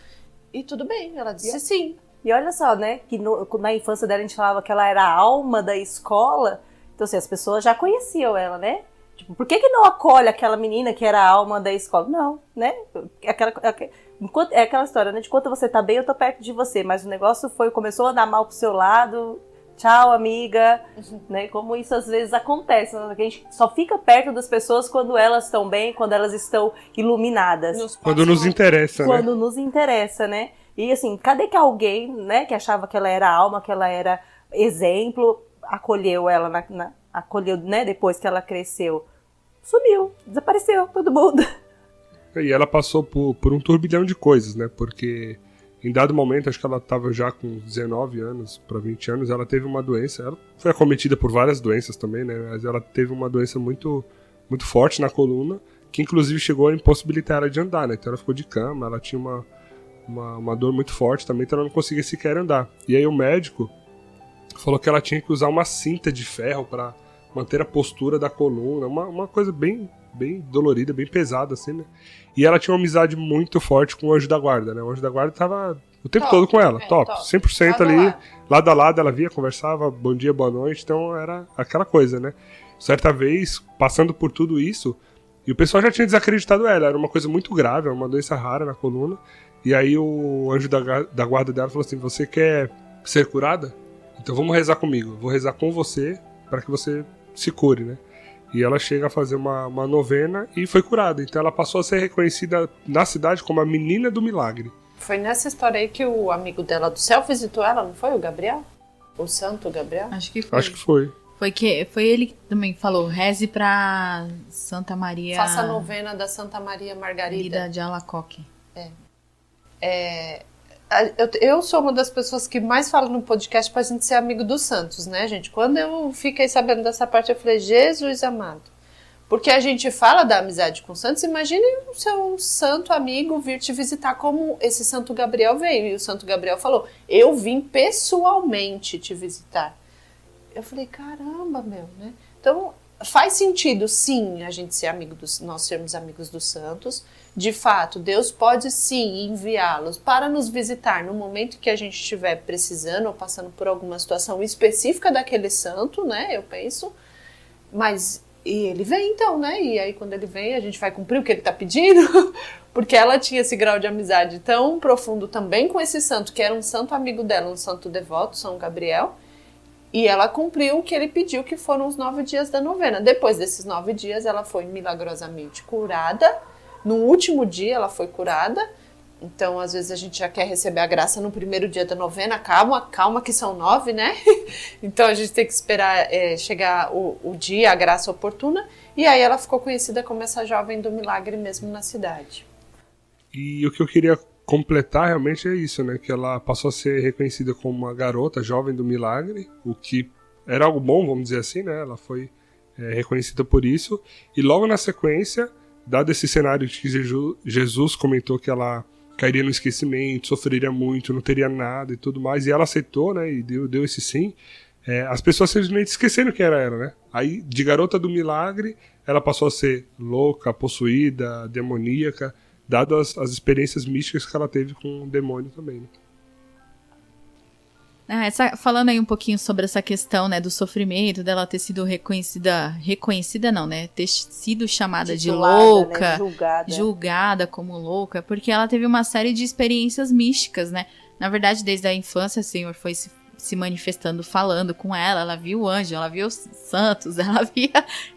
E tudo bem, ela disse sim. E olha só, né, que na infância dela a gente falava que ela era a alma da escola. Então, assim, as pessoas já conheciam ela, né? Tipo, por que não acolhe aquela menina que era a alma da escola? Não, né? É aquela história, né? De quanto você tá bem, eu tô perto de você. Mas o negócio começou a andar mal pro seu lado. Tchau, amiga. Né? Como isso às vezes acontece. Né? A gente só fica perto das pessoas quando elas estão bem, quando elas estão iluminadas. Quando nos interessa, né? Quando nos interessa, né? E assim, cadê que alguém, né, que achava que ela era alma, que ela era exemplo, acolheu ela, acolheu, né, depois que ela cresceu? Sumiu, desapareceu, todo mundo. E ela passou por um turbilhão de coisas, né? Porque em dado momento, acho que ela estava já com 19 anos para 20 anos, ela teve uma doença. Ela foi acometida por várias doenças também, né? Mas ela teve uma doença muito, muito forte na coluna, que inclusive chegou a impossibilitar ela de andar, né? Então ela ficou de cama, ela tinha uma dor muito forte também, então ela não conseguia sequer andar. E aí o médico falou que ela tinha que usar uma cinta de ferro para manter a postura da coluna, uma coisa bem dolorida, bem pesada, assim, né? E ela tinha uma amizade muito forte com o anjo da guarda, né? O anjo da guarda tava o tempo todo com ela, top. 100% ali, lado a lado, ela via, conversava, bom dia, boa noite, então era aquela coisa, né? Certa vez, passando por tudo isso, e o pessoal já tinha desacreditado ela, era uma coisa muito grave, era uma doença rara na coluna, e aí o anjo da guarda dela falou assim, você quer ser curada? Então vamos rezar comigo, vou rezar com você para que você se cure, né? E ela chega a fazer uma novena e foi curada. Então ela passou a ser reconhecida na cidade como a menina do milagre. Foi nessa história aí que o amigo dela do céu visitou ela, não foi? O Gabriel? O santo Gabriel? Acho que foi. Acho que foi. Foi ele que também falou, reze pra Santa Maria... Faça a novena da Santa Maria Margarida. De Alacoque. Eu sou uma das pessoas que mais fala no podcast pra gente ser amigo dos santos, né, gente? Quando eu fiquei sabendo dessa parte, eu falei, Jesus amado. Porque a gente fala da amizade com santos, imagine o seu santo amigo vir te visitar como esse Santo Gabriel veio. E o Santo Gabriel falou, eu vim pessoalmente te visitar. Eu falei, caramba, meu, né? Então, faz sentido, sim, a gente ser nós sermos amigos dos santos. De fato, Deus pode sim enviá-los para nos visitar no momento que a gente estiver precisando ou passando por alguma situação específica daquele santo, né? Eu penso. Mas, e ele vem então, né? E aí quando ele vem, a gente vai cumprir o que ele está pedindo. Porque ela tinha esse grau de amizade tão profundo também com esse santo, que era um santo amigo dela, um santo devoto, São Gabriel. E ela cumpriu o que ele pediu, que foram os 9 dias da novena. Depois desses 9 dias, ela foi milagrosamente curada. No último dia, ela foi curada. Então, às vezes, a gente já quer receber a graça no primeiro dia da novena. Calma que são 9, né? Então, a gente tem que esperar chegar o dia, a graça oportuna. E aí, ela ficou conhecida como essa jovem do milagre mesmo na cidade. E o que eu queria completar realmente é isso, né? Que ela passou a ser reconhecida como uma garota jovem do milagre, o que era algo bom, vamos dizer assim, né? Ela foi reconhecida por isso. E logo na sequência, dado esse cenário de que Jesus comentou que ela cairia no esquecimento, sofreria muito, não teria nada e tudo mais, e ela aceitou, né? E deu esse sim. As pessoas simplesmente esqueceram quem era ela, né? Aí, de garota do milagre, ela passou a ser louca, possuída, demoníaca, dado as experiências místicas que ela teve com o demônio também, né? Falando aí um pouquinho sobre essa questão, né, do sofrimento, dela ter sido reconhecida não, né, ter sido chamada de louca, né, julgada como louca, porque ela teve uma série de experiências místicas, né? Na verdade, desde a infância, o Senhor foi se manifestando, falando com ela viu o anjo, ela viu os santos,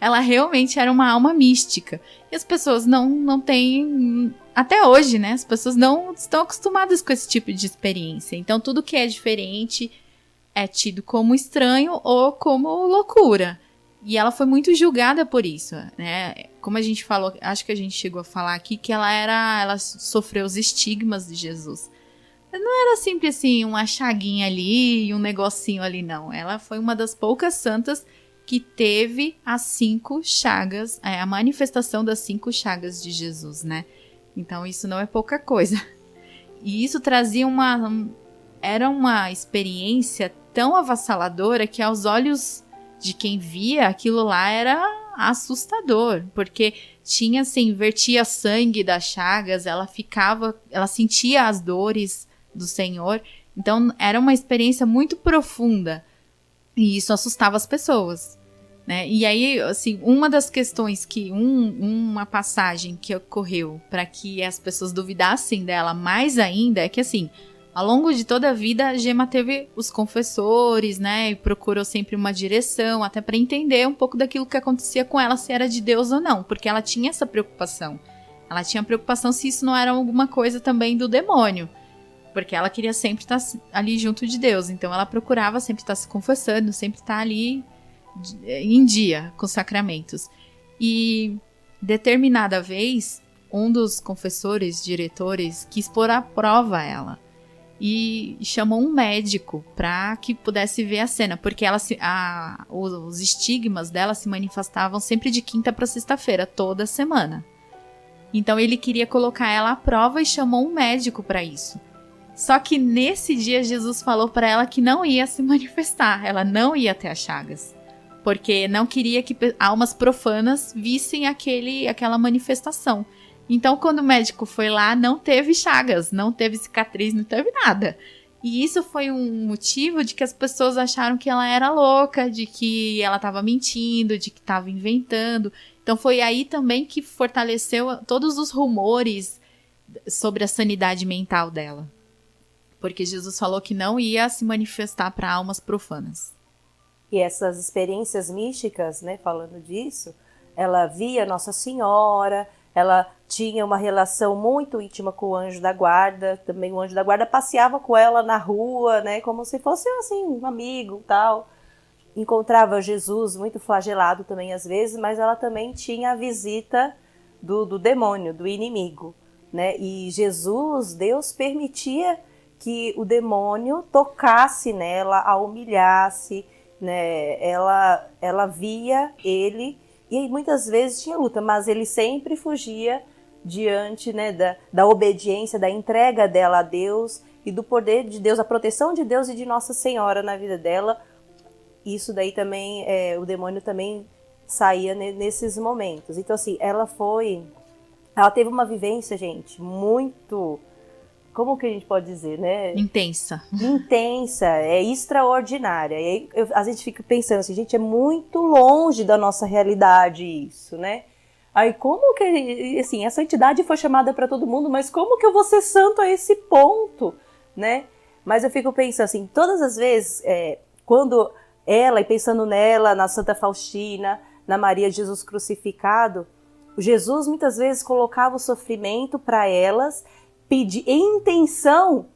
ela realmente era uma alma mística. E as pessoas não têm, até hoje, né, as pessoas não estão acostumadas com esse tipo de experiência. Então, tudo que é diferente é tido como estranho ou como loucura. E ela foi muito julgada por isso, né? como a gente falou, acho que a gente chegou a falar aqui, que ela sofreu os estigmas de Jesus. Não era sempre assim, uma chaguinha ali e um negocinho ali, não. Ela foi uma das poucas santas que teve as 5 chagas, a manifestação das 5 chagas de Jesus, né? Então isso não é pouca coisa. E isso trazia era uma experiência tão avassaladora que aos olhos de quem via, aquilo lá era assustador, porque tinha assim, vertia sangue das chagas, ela sentia as dores do Senhor, então era uma experiência muito profunda, e isso assustava as pessoas, né? E aí, assim, uma das questões que, uma passagem que ocorreu para que as pessoas duvidassem dela mais ainda, é que assim, ao longo de toda a vida, a Gema teve os confessores, né, e procurou sempre uma direção, até para entender um pouco daquilo que acontecia com ela, se era de Deus ou não, porque ela tinha essa preocupação. Ela tinha preocupação se isso não era alguma coisa também do demônio, porque ela queria sempre estar ali junto de Deus, então ela procurava sempre estar se confessando, sempre estar ali em dia com os sacramentos. E determinada vez, um dos confessores, diretores, quis pôr à prova ela e chamou um médico para que pudesse ver a cena, porque os estigmas dela se manifestavam sempre de quinta para sexta-feira, toda semana. Então ele queria colocar ela à prova e chamou um médico para isso. Só que nesse dia Jesus falou para ela que não ia se manifestar, ela não ia ter as chagas, porque não queria que almas profanas vissem aquela manifestação. Então, quando o médico foi lá, não teve chagas, não teve cicatriz, não teve nada. E isso foi um motivo de que as pessoas acharam que ela era louca, de que ela estava mentindo, de que estava inventando. Então, foi aí também que fortaleceu todos os rumores sobre a sanidade mental dela. Porque Jesus falou que não ia se manifestar para almas profanas. E essas experiências místicas, né, falando disso, ela via Nossa Senhora, ela tinha uma relação muito íntima com o anjo da guarda, também o anjo da guarda passeava com ela na rua, né, como se fosse assim, um amigo, tal. Encontrava Jesus muito flagelado também às vezes, mas ela também tinha a visita do demônio, do inimigo, né? E Jesus, Deus permitia que o demônio tocasse nela, a humilhasse, né? Ela via ele e muitas vezes tinha luta, mas ele sempre fugia diante, né, da obediência, da entrega dela a Deus e do poder de Deus, a proteção de Deus e de Nossa Senhora na vida dela. Isso daí também, o demônio também saía nesses momentos. Então assim, ela teve uma vivência, gente, muito... Como que a gente pode dizer, né? Intensa, extraordinária. E aí a gente fica pensando assim, gente, é muito longe da nossa realidade isso, né? Aí como que, assim, essa entidade foi chamada para todo mundo, mas como que eu vou ser santo a esse ponto, né? Mas eu fico pensando assim, todas as vezes, quando ela, e pensando nela, na Santa Faustina, na Maria de Jesus crucificado, Jesus muitas vezes colocava o sofrimento para elas, pedir em intenção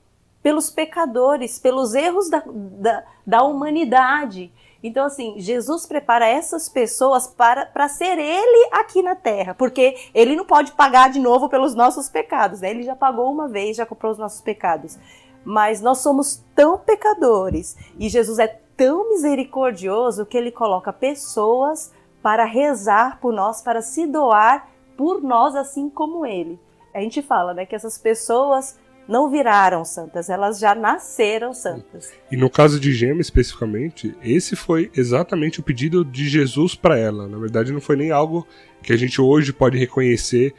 pelos pecadores, pelos erros da humanidade. Então, assim, Jesus prepara essas pessoas para ser Ele aqui na Terra, porque Ele não pode pagar de novo pelos nossos pecados, né? Ele já pagou uma vez, já comprou os nossos pecados. Mas nós somos tão pecadores e Jesus é tão misericordioso que Ele coloca pessoas para rezar por nós, para se doar por nós, assim como Ele. A gente fala, né, que essas pessoas não viraram santas, elas já nasceram santas. E no caso de Gema especificamente, esse foi exatamente o pedido de Jesus para ela. Na verdade, não foi nem algo que a gente hoje pode reconhecer,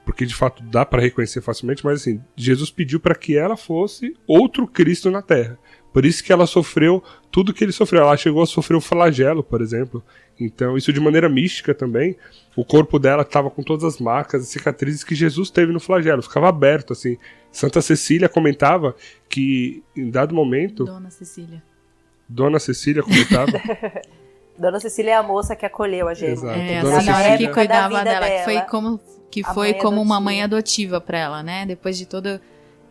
porque de fato dá para reconhecer facilmente, mas assim, Jesus pediu para que ela fosse outro Cristo na Terra. Por isso que ela sofreu tudo que ele sofreu. Ela chegou a sofrer o flagelo, por exemplo. Então, isso de maneira mística também. O corpo dela estava com todas as marcas, as cicatrizes que Jesus teve no flagelo. Ficava aberto, assim. Santa Cecília comentava que, em dado momento... Dona Cecília comentava... Dona Cecília é a moça que acolheu a Gema. Exato. A Dona senhora Cecília... que cuidava da dela, dela, que foi como uma mãe adotiva para ela, né? Depois de toda...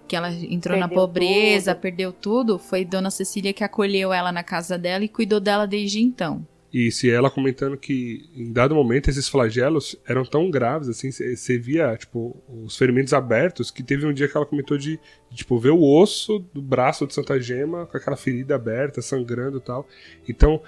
que ela entrou na pobreza, perdeu tudo, foi Dona Cecília que acolheu ela na casa dela e cuidou dela desde então. E se ela comentando que em dado momento esses flagelos eram tão graves, assim, você via, tipo, os ferimentos abertos, que teve um dia que ela comentou de tipo, ver o osso do braço de Santa Gema com aquela ferida aberta, sangrando e tal. Então,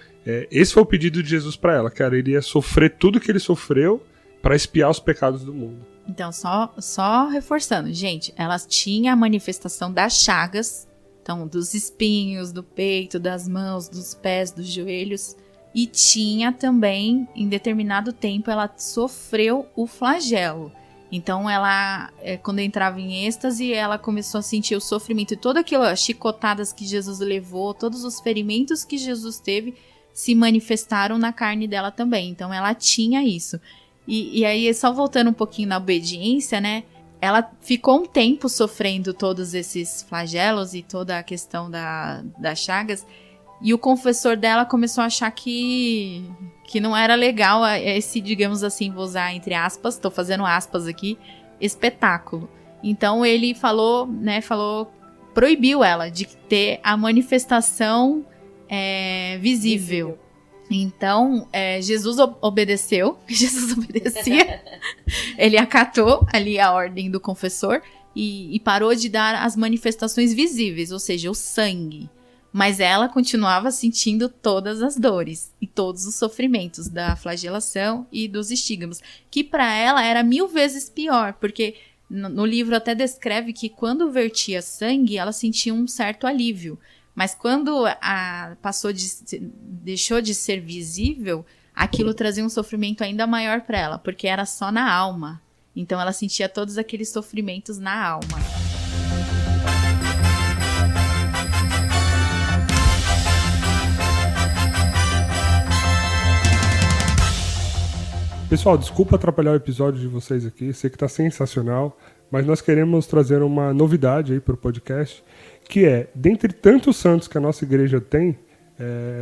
esse foi o pedido de Jesus pra ela, cara, ele ia sofrer tudo que ele sofreu pra expiar os pecados do mundo. Então, só reforçando, gente, ela tinha a manifestação das chagas, então, dos espinhos, do peito, das mãos, dos pés, dos joelhos. E tinha também, em determinado tempo, ela sofreu o flagelo. Então, ela, quando entrava em êxtase, ela começou a sentir o sofrimento. E todas aquelas chicotadas que Jesus levou, todos os ferimentos que Jesus teve, se manifestaram na carne dela também. Então, ela tinha isso. E aí, só voltando um pouquinho na obediência, né? Ela ficou um tempo sofrendo todos esses flagelos e toda a questão das chagas. E o confessor dela começou a achar que não era legal esse, digamos assim, vou usar entre aspas, tô fazendo aspas aqui, espetáculo. Então ele proibiu ela de ter a manifestação visível. Então, Jesus obedeceu, Jesus obedecia, ele acatou ali a ordem do confessor e parou de dar as manifestações visíveis, ou seja, o sangue. Mas ela continuava sentindo todas as dores e todos os sofrimentos da flagelação e dos estigmas, que para ela era 1000 vezes pior, porque no livro até descreve que quando vertia sangue, ela sentia um certo alívio, mas quando deixou de ser visível, aquilo trazia um sofrimento ainda maior para ela, porque era só na alma. Então ela sentia todos aqueles sofrimentos na alma. Pessoal, desculpa atrapalhar o episódio de vocês aqui, sei que tá sensacional, mas nós queremos trazer uma novidade aí pro podcast, que dentre tantos santos que a nossa igreja tem,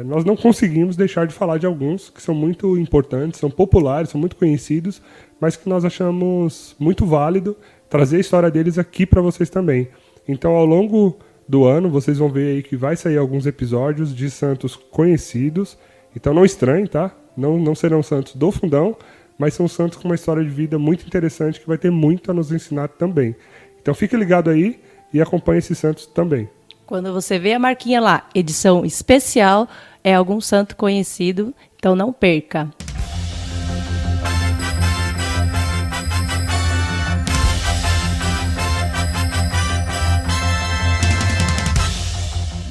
nós não conseguimos deixar de falar de alguns que são muito importantes, são populares, são muito conhecidos, mas que nós achamos muito válido trazer a história deles aqui para vocês também. Então, ao longo do ano, vocês vão ver aí que vai sair alguns episódios de santos conhecidos, então não estranhem, tá? Não serão santos do fundão, mas são santos com uma história de vida muito interessante que vai ter muito a nos ensinar também. Então fique ligado aí e acompanhe esses santos também. Quando você vê a marquinha lá, edição especial, é algum santo conhecido, então não perca.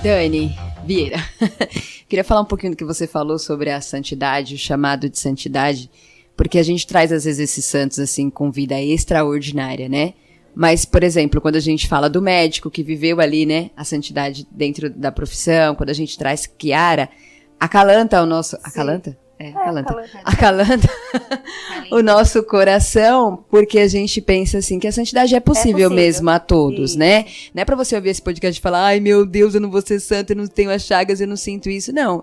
Dani Vieira, queria falar um pouquinho do que você falou sobre a santidade, o chamado de santidade, porque a gente traz às vezes esses santos assim com vida extraordinária, né? Mas, por exemplo, quando a gente fala do médico que viveu ali, né, a santidade dentro da profissão, quando a gente traz Chiara, acalanta o nosso... Sim. Acalanta? Acalanta o nosso coração, porque a gente pensa assim, que a santidade é possível mesmo a todos, né? Não é pra você ouvir esse podcast e falar, ai meu Deus, eu não vou ser santo, eu não tenho as chagas, eu não sinto isso. Não,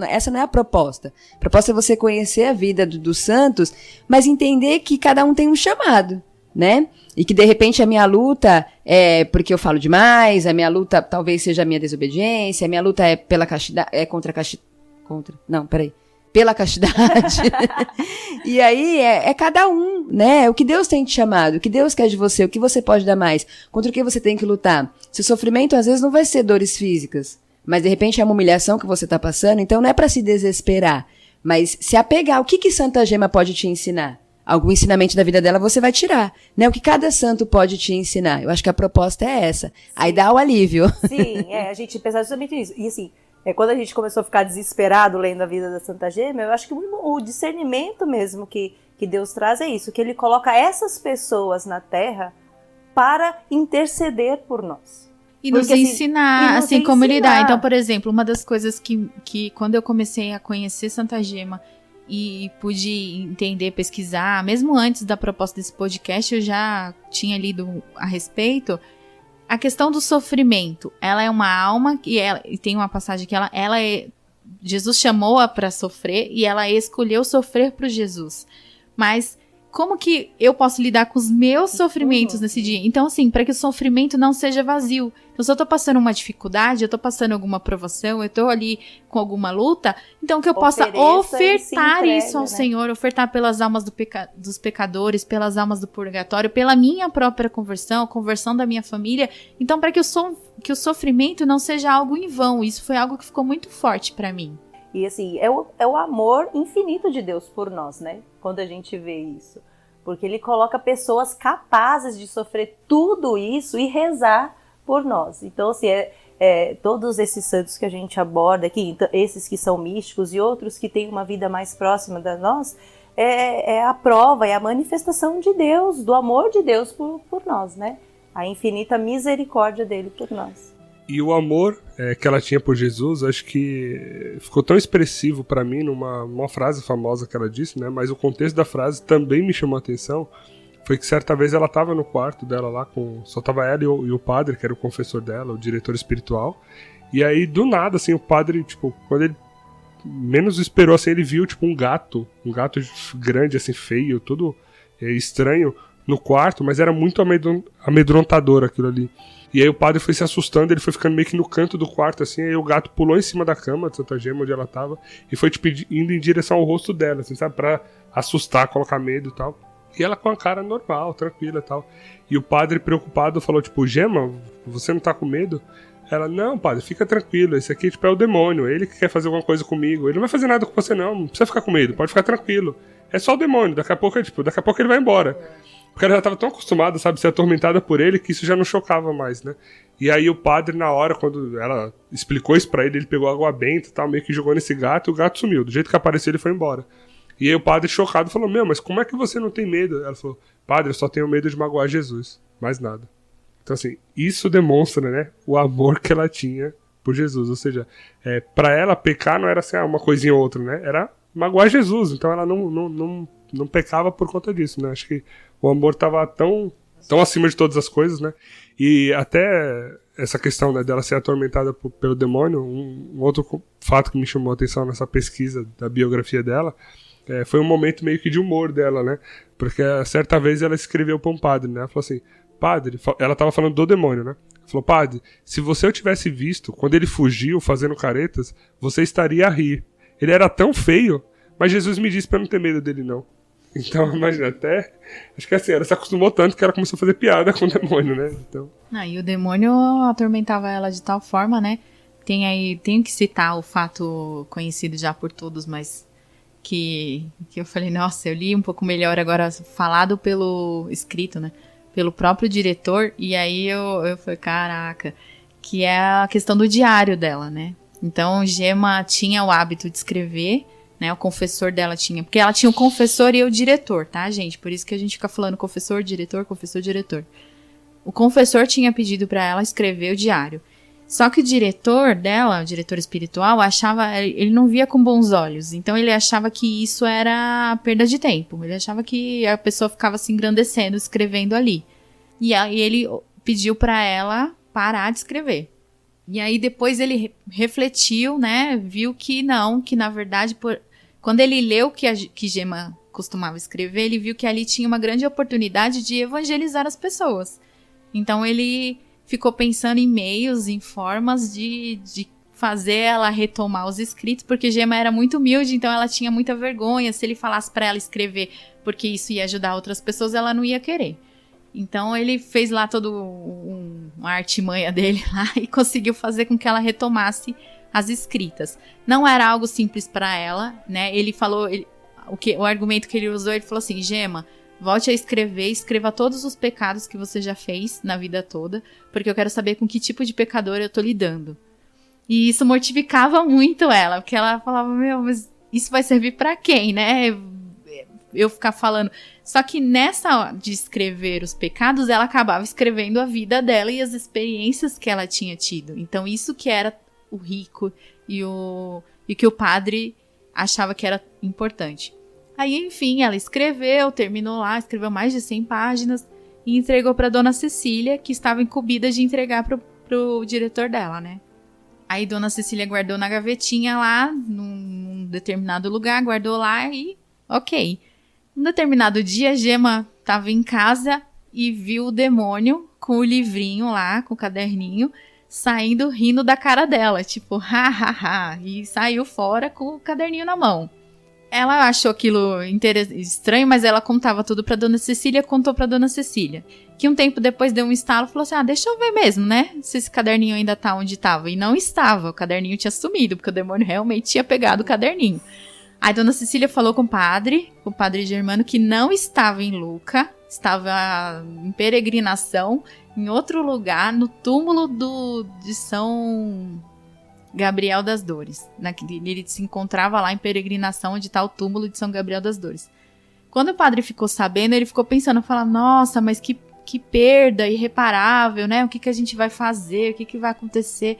essa não é a proposta. A proposta é você conhecer a vida dos santos, mas entender que cada um tem um chamado, né? E que de repente a minha luta é porque eu falo demais, a minha luta talvez seja a minha desobediência, a minha luta é pela castidade, pela castidade. E aí é cada um, né? O que Deus tem te chamado, o que Deus quer de você, o que você pode dar mais, contra o que você tem que lutar. Seu sofrimento às vezes não vai ser dores físicas, mas de repente é uma humilhação que você está passando, então não é para se desesperar, mas se apegar. O que Santa Gema pode te ensinar? Algum ensinamento da vida dela você vai tirar, né? O que cada santo pode te ensinar. Eu acho que a proposta é essa. Sim. Aí dá o alívio. Sim, a gente pensa justamente nisso. E assim, quando a gente começou a ficar desesperado lendo a vida da Santa Gema, eu acho que o discernimento mesmo que Deus traz é isso, que ele coloca essas pessoas na Terra para interceder por nós. E nos ensinar, assim, como lidar. Então, por exemplo, uma das coisas que quando eu comecei a conhecer Santa Gema e pude entender, pesquisar, mesmo antes da proposta desse podcast, eu já tinha lido a respeito. A questão do sofrimento, ela é uma alma e tem uma passagem que Jesus chamou-a para sofrer e ela escolheu sofrer por Jesus. Mas como que eu posso lidar com os meus sofrimentos nesse dia? Então, assim, para que o sofrimento não seja vazio. Então, se eu tô passando uma dificuldade, eu tô passando alguma provação, eu tô ali com alguma luta, então que eu possa ofertar isso ao Senhor, ofertar pelas almas dos pecadores, pelas almas do purgatório, pela minha própria conversão, a conversão da minha família. Então, para que o sofrimento não seja algo em vão. Isso foi algo que ficou muito forte para mim. E assim, é o amor infinito de Deus por nós, né? Quando a gente vê isso. Porque ele coloca pessoas capazes de sofrer tudo isso e rezar por nós. Então, assim, todos esses santos que a gente aborda aqui, então, esses que são místicos e outros que têm uma vida mais próxima da nós, é a prova, é a manifestação de Deus, do amor de Deus por nós, né? A infinita misericórdia dele por nós. E o amor que ela tinha por Jesus, acho que ficou tão expressivo para mim numa frase famosa que ela disse, né? Mas o contexto da frase também me chamou a atenção. Foi que certa vez ela estava no quarto dela lá, só tava ela e o padre, que era o confessor dela, o diretor espiritual. E aí, do nada, assim, o padre, tipo, quando ele menos esperou, assim, ele viu, tipo, um gato grande, assim, feio, tudo estranho no quarto, mas era muito amedrontador aquilo ali. E aí o padre foi se assustando, ele foi ficando meio que no canto do quarto, assim, aí o gato pulou em cima da cama de Santa Gema, onde ela tava, e foi, tipo, indo em direção ao rosto dela, assim, sabe, pra assustar, colocar medo e tal. E ela com a cara normal, tranquila e tal. E o padre, preocupado, falou, tipo, Gema, você não tá com medo? Ela, não, padre, fica tranquilo, esse aqui, tipo, é o demônio, ele que quer fazer alguma coisa comigo, ele não vai fazer nada com você não precisa ficar com medo, pode ficar tranquilo. É só o demônio, daqui a pouco ele vai embora. Porque ela já estava tão acostumada, sabe, ser atormentada por ele, que isso já não chocava mais, né? E aí o padre, na hora, quando ela explicou isso pra ele, ele pegou água benta e tal, meio que jogou nesse gato, e o gato sumiu. Do jeito que apareceu, ele foi embora. E aí o padre, chocado, falou, mas como é que você não tem medo? Ela falou, padre, eu só tenho medo de magoar Jesus, mais nada. Então, assim, isso demonstra, né, o amor que ela tinha por Jesus. Ou seja, pra ela, pecar não era assim, uma coisinha ou outra, né? Era magoar Jesus. Então ela não pecava por conta disso, né? Acho que o amor estava tão acima de todas as coisas, né? E até essa questão, né, dela ser atormentada pelo demônio, um outro fato que me chamou a atenção nessa pesquisa da biografia dela, foi um momento meio que de humor dela, né? Porque certa vez ela escreveu para um padre, né? Ela falou assim, padre, ela estava falando do demônio, né? Ela falou, padre, se você o tivesse visto, quando ele fugiu fazendo caretas, você estaria a rir. Ele era tão feio, mas Jesus me disse para não ter medo dele, não. Então, imagina, acho que assim, ela se acostumou tanto que ela começou a fazer piada com o demônio, né? Então... E o demônio atormentava ela de tal forma, né? Tenho que citar o fato conhecido já por todos, mas que eu falei, nossa, eu li um pouco melhor agora, falado pelo escrito, né? Pelo próprio diretor, e aí eu falei, caraca, que é a questão do diário dela, né? Então, Gema tinha o hábito de escrever, né, o confessor dela tinha, porque ela tinha o confessor e o diretor, tá, gente? Por isso que a gente fica falando confessor, diretor. O confessor tinha pedido pra ela escrever o diário. Só que o diretor dela, o diretor espiritual, ele não via com bons olhos. Então ele achava que isso era perda de tempo. Ele achava que a pessoa ficava se engrandecendo, escrevendo ali. E aí ele pediu pra ela parar de escrever. E aí depois ele refletiu, né, viu que não, que na verdade, quando ele leu que Gema costumava escrever, ele viu que ali tinha uma grande oportunidade de evangelizar as pessoas. Então ele ficou pensando em meios, em formas de fazer ela retomar os escritos, porque Gema era muito humilde, então ela tinha muita vergonha. Se ele falasse para ela escrever porque isso ia ajudar outras pessoas, ela não ia querer. Então ele fez lá todo uma artimanha dele lá e conseguiu fazer com que ela retomasse as escritas. Não era algo simples para ela, né? Ele falou, o argumento que ele usou, ele falou assim, Gema, volte a escrever, escreva todos os pecados que você já fez na vida toda, porque eu quero saber com que tipo de pecador eu tô lidando. E isso mortificava muito ela, porque ela falava, mas isso vai servir para quem, né? Eu ficar falando. Só que nessa de escrever os pecados, ela acabava escrevendo a vida dela e as experiências que ela tinha tido. Então isso que era o rico e que o padre achava que era importante. Aí, enfim, ela terminou lá, escreveu mais de 100 páginas e entregou para Dona Cecília, que estava incumbida de entregar pro diretor dela, né? Aí Dona Cecília guardou na gavetinha lá, num determinado lugar, guardou lá e ok. Um determinado dia, a Gema estava em casa e viu o demônio com o livrinho lá, com o caderninho, saindo rindo da cara dela, tipo, ha, ha, ha, e saiu fora com o caderninho na mão. Ela achou aquilo estranho, mas ela contava tudo pra Dona Cecília, contou pra Dona Cecília. Que um tempo depois deu um estalo e falou assim, deixa eu ver mesmo, né, se esse caderninho ainda tá onde tava. E não estava, o caderninho tinha sumido, porque o demônio realmente tinha pegado o caderninho. Aí Dona Cecília falou com o padre Germano, que não estava em Lucca, estava em peregrinação em outro lugar, no túmulo de São Gabriel das Dores. Ele se encontrava lá em peregrinação, onde está o túmulo de São Gabriel das Dores. Quando o padre ficou sabendo, ele ficou pensando, nossa, mas que perda irreparável, né? O que a gente vai fazer? O que vai acontecer?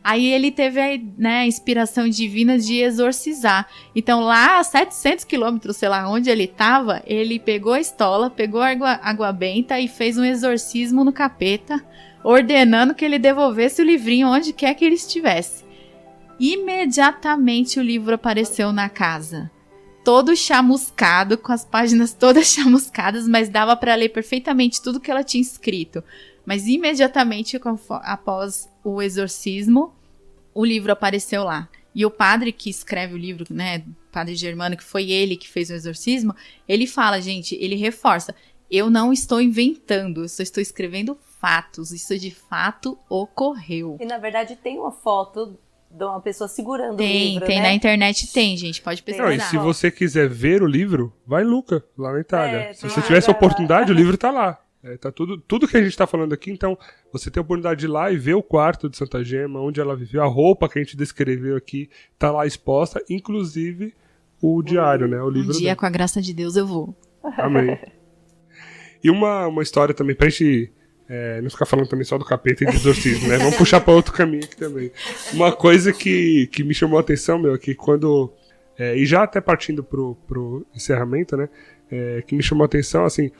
Aí ele teve a inspiração divina de exorcizar. Então lá a 700 quilômetros, sei lá onde ele estava, ele pegou a estola, pegou a água benta e fez um exorcismo no capeta, ordenando que ele devolvesse o livrinho onde quer que ele estivesse. Imediatamente o livro apareceu na casa. Todo chamuscado, com as páginas todas chamuscadas, mas dava para ler perfeitamente tudo que ela tinha escrito. Mas imediatamente após o exorcismo, o livro apareceu lá. E o padre que escreve o livro, né, padre Germano, que foi ele que fez o exorcismo, ele fala, gente, ele reforça, eu não estou inventando, eu só estou escrevendo fatos, isso de fato ocorreu. E na verdade tem uma foto de uma pessoa segurando o livro, Tem, né? na internet tem, gente, pode pesquisar. Não, e se você quiser ver o livro, vai em Lucca, lá na Itália. Se você tem tivesse a lá. oportunidade, o livro tá lá. Tá tudo que a gente tá falando aqui, então você tem a oportunidade de ir lá e ver o quarto de Santa Gema, onde ela viveu, a roupa que a gente descreveu aqui, tá lá exposta, inclusive o diário, né? O livro Um dia, com a graça de Deus, eu vou. Amém. E uma história também, pra gente não ficar falando também só do capeta e do exorcismo, né? Vamos puxar pra outro caminho aqui também. Uma coisa que me chamou a atenção, meu, é que quando... e já até partindo pro encerramento, né? Que me chamou a atenção, assim,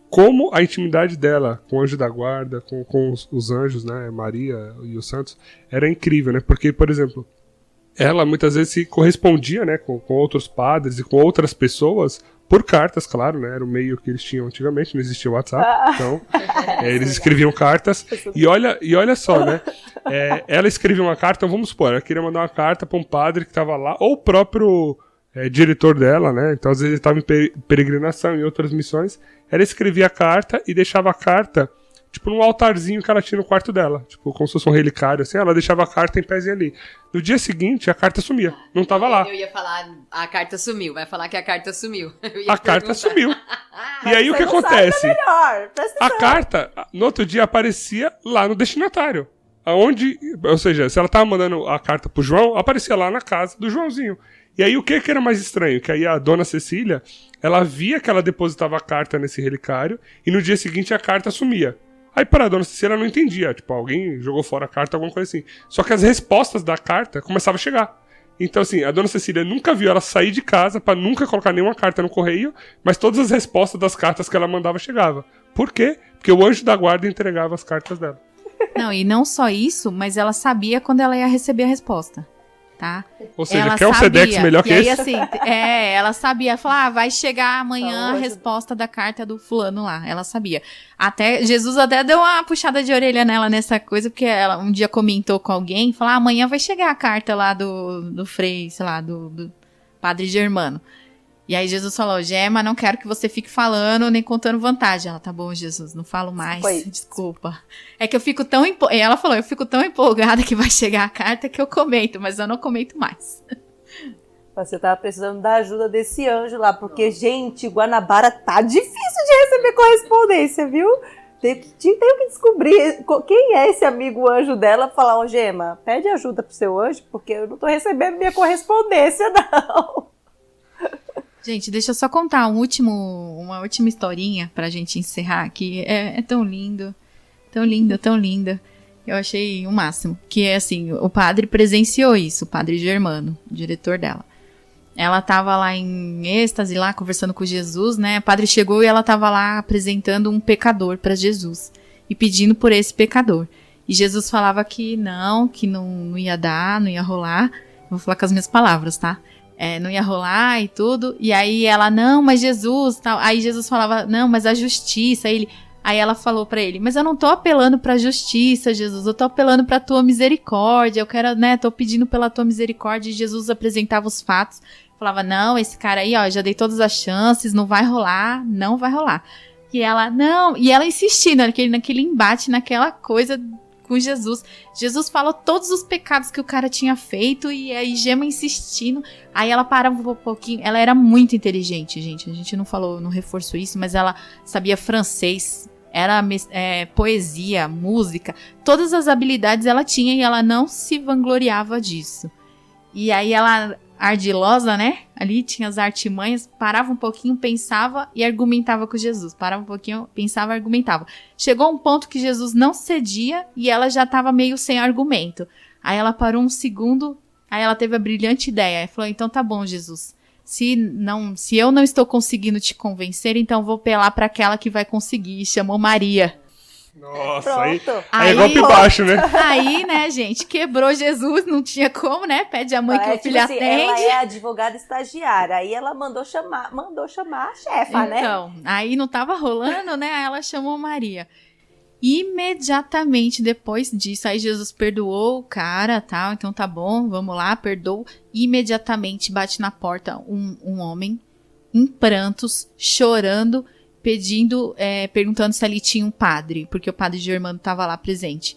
como a intimidade dela com o anjo da guarda, com os anjos, né? Maria e os santos, era incrível, né? Porque, por exemplo, ela muitas vezes se correspondia, né? Com outros padres e com outras pessoas... Por cartas, claro, né? Era o meio que eles tinham antigamente, não existia o WhatsApp. Então, eles escreviam cartas. E olha só, né? Ela escrevia uma carta, então vamos supor, ela queria mandar uma carta para um padre que estava lá, ou o próprio diretor dela, né? Então, às vezes ele estava em peregrinação, em outras missões. Ela escrevia a carta e deixava a carta, tipo, num altarzinho que ela tinha no quarto dela. Tipo, como se fosse um relicário, assim. Ela deixava a carta em pezinho ali. No dia seguinte, a carta sumia. Não tava lá. Eu ia falar, a carta sumiu. Vai falar que a carta sumiu. A carta sumiu. E aí o que acontece? Melhor, presta A atenção. carta, no outro dia, aparecia lá no destinatário. Ou seja, se ela tava mandando a carta pro João, aparecia lá na casa do Joãozinho. E aí o que era mais estranho? Que aí a dona Cecília, ela via que ela depositava a carta nesse relicário e no dia seguinte a carta sumia. Aí para a dona Cecília ela não entendia, tipo, alguém jogou fora a carta, alguma coisa assim. Só que as respostas da carta começavam a chegar. Então assim, a dona Cecília nunca viu ela sair de casa pra nunca colocar nenhuma carta no correio, mas todas as respostas das cartas que ela mandava chegavam. Por quê? Porque o anjo da guarda entregava as cartas dela. Não, e não só isso, mas ela sabia quando ela ia receber a resposta, tá? Ou seja, Ela quer um sabia. Sedex melhor que e aí, esse? assim, ela sabia, falar, vai chegar amanhã a Hoje- resposta da carta do fulano lá, ela sabia. Jesus até deu uma puxada de orelha nela nessa coisa, porque ela um dia comentou com alguém, falou, amanhã vai chegar a carta lá do frei, sei lá, do padre Germano. E aí Jesus falou, Gema, não quero que você fique falando nem contando vantagem. Ela, tá bom, Jesus, não falo mais, Foi. desculpa. É que eu fico tão ela falou, eu fico tão empolgada que vai chegar a carta que eu comento, mas eu não comento mais. Você tava precisando da ajuda desse anjo lá, porque, gente, Guanabara tá difícil de receber correspondência, viu? Tenho que descobrir quem é esse amigo anjo dela, falar, ô Gema, pede ajuda pro seu anjo, porque eu não tô recebendo minha correspondência, não. Gente, deixa eu só contar uma última historinha pra gente encerrar, que é tão lindo, tão linda, tão linda. Eu achei o máximo. Que é assim, o padre presenciou isso, o padre Germano, o diretor dela. Ela tava lá em êxtase, lá conversando com Jesus, né? O padre chegou e ela tava lá apresentando um pecador pra Jesus e pedindo por esse pecador. E Jesus falava que não ia dar, não ia rolar. Vou falar com as minhas palavras, tá? não ia rolar e tudo. E aí ela, não, mas Jesus, tal. Aí Jesus falava, não, mas a justiça. Aí ela falou pra ele, mas eu não tô apelando pra justiça, Jesus, eu tô apelando pra tua misericórdia, eu quero, tô pedindo pela tua misericórdia. E Jesus apresentava os fatos, falava, não, esse cara aí, ó, já dei todas as chances, não vai rolar. E ela, não, e ela insistindo naquele embate, naquela coisa com Jesus. Jesus falou todos os pecados que o cara tinha feito, e aí Gemma insistindo. Aí ela parava um pouquinho. Ela era muito inteligente, gente. A gente não reforçou isso, mas ela sabia francês. Era poesia, música. Todas as habilidades ela tinha e ela não se vangloriava disso. E aí ela, ardilosa, né? Ali tinha as artimanhas, parava um pouquinho, pensava e argumentava com Jesus. Parava um pouquinho, pensava e argumentava. Chegou um ponto que Jesus não cedia e ela já estava meio sem argumento. Aí ela parou um segundo, aí ela teve a brilhante ideia. Ela falou, então tá bom, Jesus. Se eu não estou conseguindo te convencer, então vou apelar para aquela que vai conseguir. E chamou Maria. Nossa, aí Aí é golpe baixo, né? Aí, né, gente, quebrou Jesus, não tinha como, né? Pede a mãe que o filho atende. Ela é advogada estagiária, aí ela mandou chamar a chefa, né? Então, aí não tava rolando, né? Aí ela chamou Maria. Imediatamente depois disso, aí Jesus perdoou o cara, tal, então tá bom, vamos lá, perdoou. Imediatamente bate na porta um homem, em prantos, chorando, perguntando se ali tinha um padre, porque o padre Germano estava lá presente,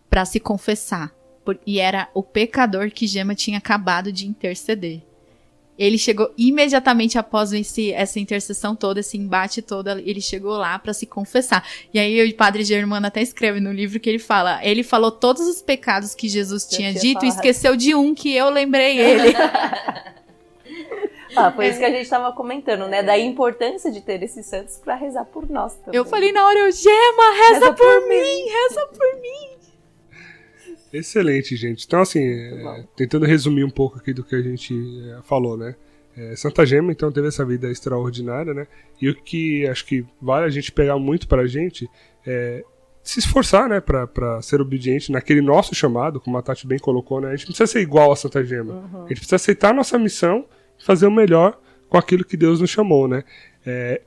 para se confessar. E era o pecador que Gemma tinha acabado de interceder. Ele chegou imediatamente após essa intercessão toda, esse embate todo, ele chegou lá para se confessar. E aí o padre Germano até escreve no livro que ele falou todos os pecados que Jesus tinha dito e esqueceu de um que eu lembrei ele. Foi isso que a gente estava comentando, né? Da importância de ter esses santos para rezar por nós também. Eu falei na hora, Gemma, reza por mim, reza por mim. Excelente, gente. Então, assim, tentando resumir um pouco aqui do que a gente falou, né? Santa Gemma, então, teve essa vida extraordinária, né? E o que acho que vale a gente pegar muito pra gente é se esforçar, né? Pra ser obediente naquele nosso chamado, como a Tati bem colocou, né? A gente não precisa ser igual a Santa Gemma. A gente precisa aceitar a nossa missão e fazer o melhor com aquilo que Deus nos chamou, né?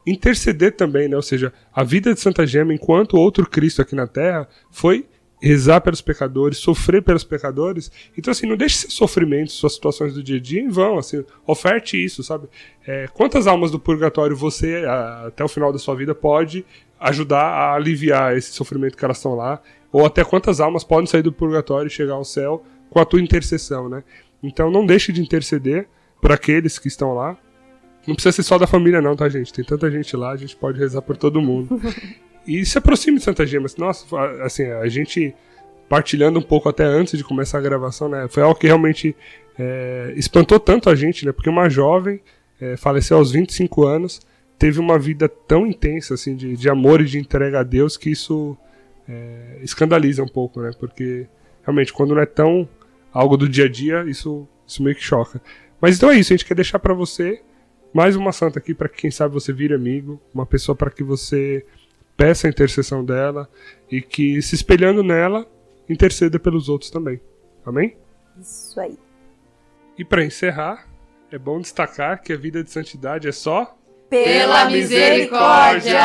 Interceder também, né? Ou seja, a vida de Santa Gemma, enquanto outro Cristo aqui na Terra, foi rezar pelos pecadores, sofrer pelos pecadores. Então, assim, não deixe seus sofrimentos, suas situações do dia a dia em vão, assim, oferte isso, sabe? Quantas almas do purgatório você, até o final da sua vida, pode ajudar a aliviar esse sofrimento que elas estão lá? Ou até quantas almas podem sair do purgatório e chegar ao céu com a tua intercessão, né? Então, não deixe de interceder por aqueles que estão lá. Não precisa ser só da família não, tá, gente? Tem tanta gente lá, a gente pode rezar por todo mundo. E se aproxime de Santa Gemma. Nossa, assim, a gente partilhando um pouco até antes de começar a gravação, né? Foi algo que realmente espantou tanto a gente, né? Porque uma jovem faleceu aos 25 anos, teve uma vida tão intensa, assim, de amor e de entrega a Deus, que isso escandaliza um pouco, né? Porque, realmente, quando não é tão algo do dia a dia, isso meio que choca. Mas então é isso, a gente quer deixar pra você mais uma santa aqui, pra que quem sabe você vire amigo, uma pessoa para que você peça a intercessão dela e que, se espelhando nela, interceda pelos outros também. Amém? Isso aí. E para encerrar, é bom destacar que a vida de santidade é só pela misericórdia!